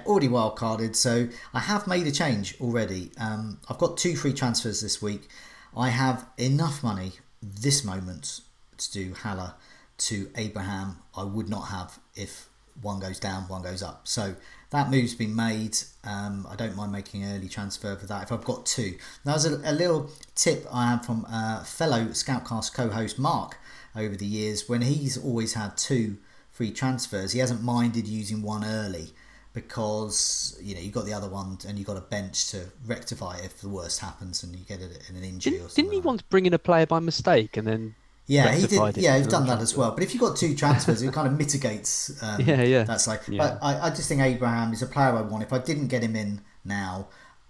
already wildcarded. So I have made a change already. I've got 2 free transfers this week. I have enough money this moment to do Haller to Abraham. I would not have if one goes down, one goes up. So that move's been made. I don't mind making an early transfer for that if I've got 2. That was a little tip I had from fellow Scoutcast co-host Mark over the years. When he's always had 2 free transfers, he hasn't minded using one early because you've got the other one and you've got a bench to rectify it if the worst happens and you get it in an injury or something. Didn't he once bring in a player by mistake and then he did. Yeah, he's done that transfer as well. But if you've got 2 transfers, it kind of mitigates that side. Yeah. But I just think Abraham is a player I want. If I didn't get him in now,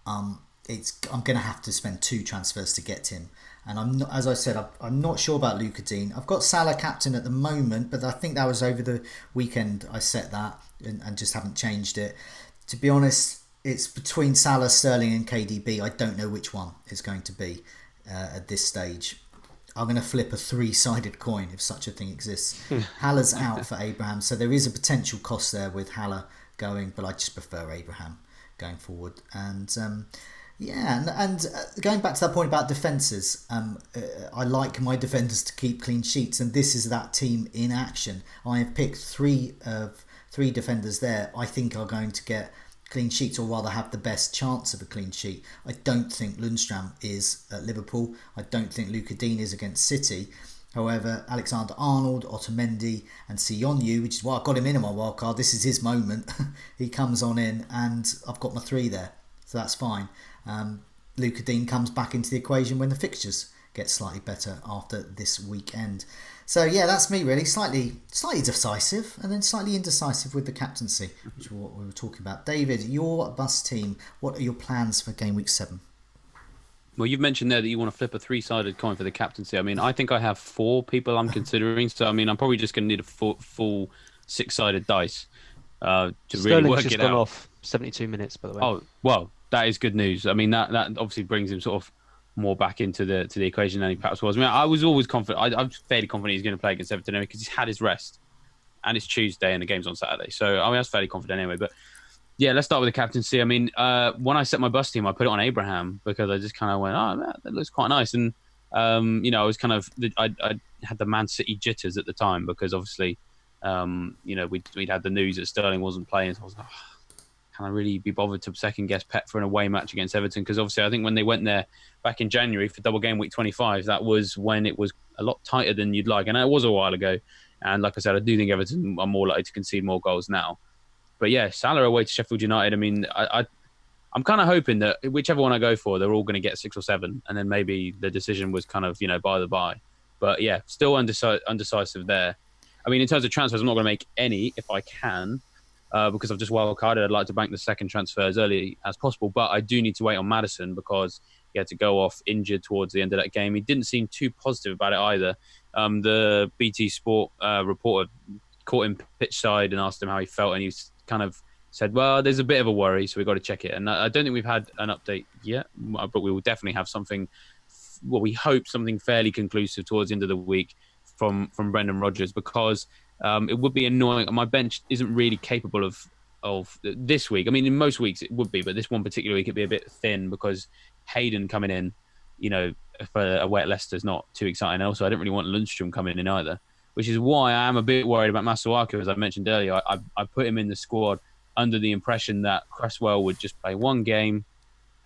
I'm going to have to spend 2 transfers to get him. And I'm not, as I said, I'm not sure about Luca Dean. I've got Salah captain at the moment, but I think that was over the weekend I set that and just haven't changed it. To be honest, it's between Salah, Sterling and KDB. I don't know which one it's going to be at this stage. I'm going to flip a 3-sided coin if such a thing exists. Haller's out for Abraham, so there is a potential cost there with Haller going, but I just prefer Abraham going forward. And going back to that point about defences, I like my defenders to keep clean sheets, and this is that team in action. I have picked 3 defenders there I think are going to get clean sheets, or rather have the best chance of a clean sheet. I don't think Lundstram is at Liverpool. I don't think Luca Dean is against City. However, Alexander-Arnold, Otamendi and Sionyu, which is why I got him in my wildcard, this is his moment. He comes on in and I've got my 3 there, so that's fine. Luca Dean comes back into the equation when the fixtures get slightly better after this weekend. So yeah, that's me really. Slightly decisive and then slightly indecisive with the captaincy, which is what we were talking about. David, your bus team, what are your plans for game week 7? Well, you've mentioned there that you want to flip a 3-sided coin for the captaincy. I mean, I think I have 4 people I'm considering. So, I mean, I'm probably just going to need a full 6-sided dice to really work just it gone out. off 72 minutes, by the way. Oh, well, that is good news. I mean, that obviously brings him sort of more back into the equation than he perhaps was. I mean, I was always confident. I'm fairly confident he's going to play against Everton anyway because he's had his rest, and it's Tuesday and the game's on Saturday. So I mean, I was fairly confident anyway. But yeah, let's start with the captaincy. I mean, when I set my bus team, I put it on Abraham because I just kind of went, oh, that looks quite nice. And I was kind of I had the Man City jitters at the time because obviously, we'd had the news that Sterling wasn't playing. So I was like, can I really be bothered to second guess Pep for an away match against Everton? Because obviously I think when they went there back in January for double game week 25, that was when it was a lot tighter than you'd like. And it was a while ago. And like I said, I do think Everton are more likely to concede more goals now. But yeah, Salah away to Sheffield United. I mean, I'm kind of hoping that whichever one I go for, they're all going to get 6 or 7. And then maybe the decision was kind of, by the by. But yeah, still undecisive there. I mean, in terms of transfers, I'm not going to make any if I can. Because I've just wildcarded, I'd like to bank the second transfer as early as possible. But I do need to wait on Maddison because he had to go off injured towards the end of that game. He didn't seem too positive about it either. The BT Sport reporter caught him pitch side and asked him how he felt. And he kind of said, well, there's a bit of a worry, so we've got to check it. And I don't think we've had an update yet, but we will definitely have something, we hope something fairly conclusive towards the end of the week from Brendan Rodgers because it would be annoying. My bench isn't really capable of this week. I mean, in most weeks it would be, but this one particular week it'd be a bit thin because Hayden coming in, for away at Leicester is not too exciting. Also, I don't really want Lundstram coming in either. which is why I am a bit worried about Masuaku, as I mentioned earlier. I put him in the squad under the impression that Cresswell would just play one game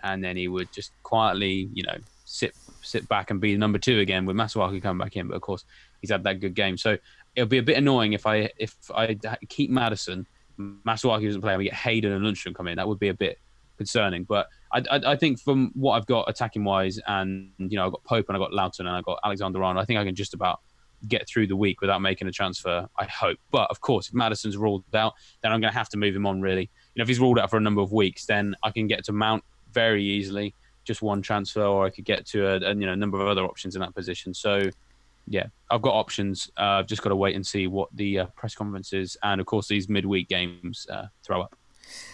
and then he would just quietly, sit back and be number 2 again with Masuaku coming back in. But of course, he's had that good game. So it'll be a bit annoying if I keep Maddison, Masuaku doesn't play, and we get Hayden and Lundstrom come in. That would be a bit concerning. But I think from what I've got attacking wise, and I've got Pope and I've got Loughton and I've got Alexander-Arnold, I think I can just about get through the week without making a transfer, I hope. But of course, if Maddison's ruled out, then I'm going to have to move him on, really. If he's ruled out for a number of weeks, then I can get to Mount very easily, just one transfer, or I could get to a number of other options in that position. So yeah, I've got options. I've just got to wait and see what the press conferences and of course these midweek games throw up.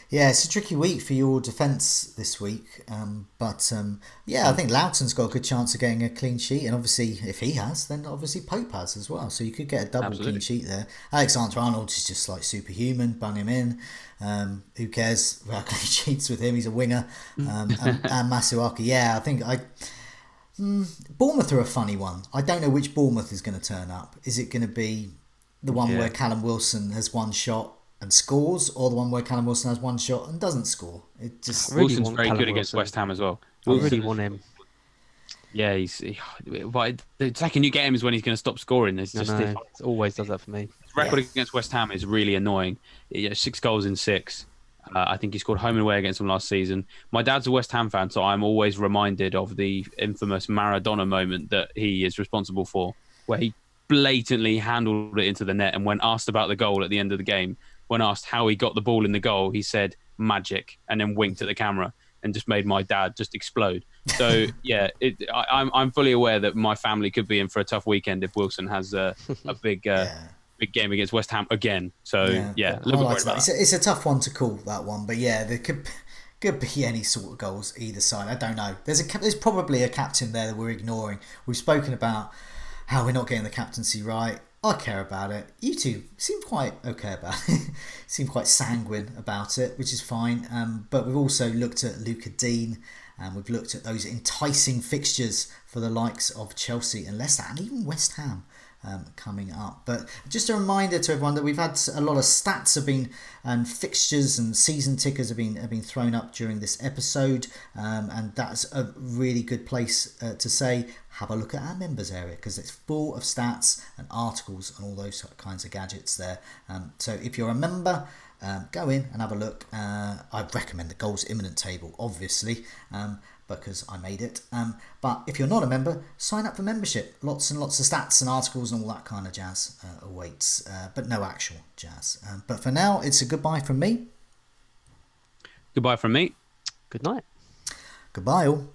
Yeah, it's a tricky week for your defence this week. But I think Loughton's got a good chance of getting a clean sheet. And obviously, if he has, then obviously Pope has as well. So you could get a double clean sheet there. Alexander-Arnold is just like superhuman. Bung him in. Who cares about clean sheets with him? He's a winger. And Masuaku, I think Bournemouth are a funny one. I don't know which Bournemouth is going to turn up. Is it going to be the one where Callum Wilson has one shot and scores, or the one where Callum Wilson has one shot and doesn't score? It just Wilson's very good against West Ham as well. I really want him. Yeah, but the second you get him is when he's going to stop scoring. It always does that for me. His record against West Ham is really annoying. 6 goals in 6. I think he scored home and away against them last season. My dad's a West Ham fan, so I'm always reminded of the infamous Maradona moment that he is responsible for, where he blatantly handled it into the net, and when asked about the goal at the end of the game, when asked how he got the ball in the goal, he said magic and then winked at the camera and just made my dad just explode. So I'm fully aware that my family could be in for a tough weekend if Wilson has a big game against West Ham again. So it's a tough one to call, that one. But there could be any sort of goals either side. I don't know. There's probably a captain there that we're ignoring. We've spoken about how we're not getting the captaincy right. I care about it. You two seem quite okay about it. Seem quite sanguine about it, which is fine. But we've also looked at Luca Dean, and we've looked at those enticing fixtures for the likes of Chelsea and Leicester and even West Ham coming up. But just a reminder to everyone that we've had a lot of stats and fixtures and season tickers have been thrown up during this episode, and that's a really good place to say have a look at our members area, because it's full of stats and articles and all those kinds of gadgets there. So if you're a member, go in and have a look. I recommend the Goals Imminent table, obviously, because I made it. But if you're not a member, sign up for membership. Lots and lots of stats and articles and all that kind of jazz awaits, but no actual jazz. But for now, it's a goodbye from me. Goodbye from me. Good night. Goodbye all.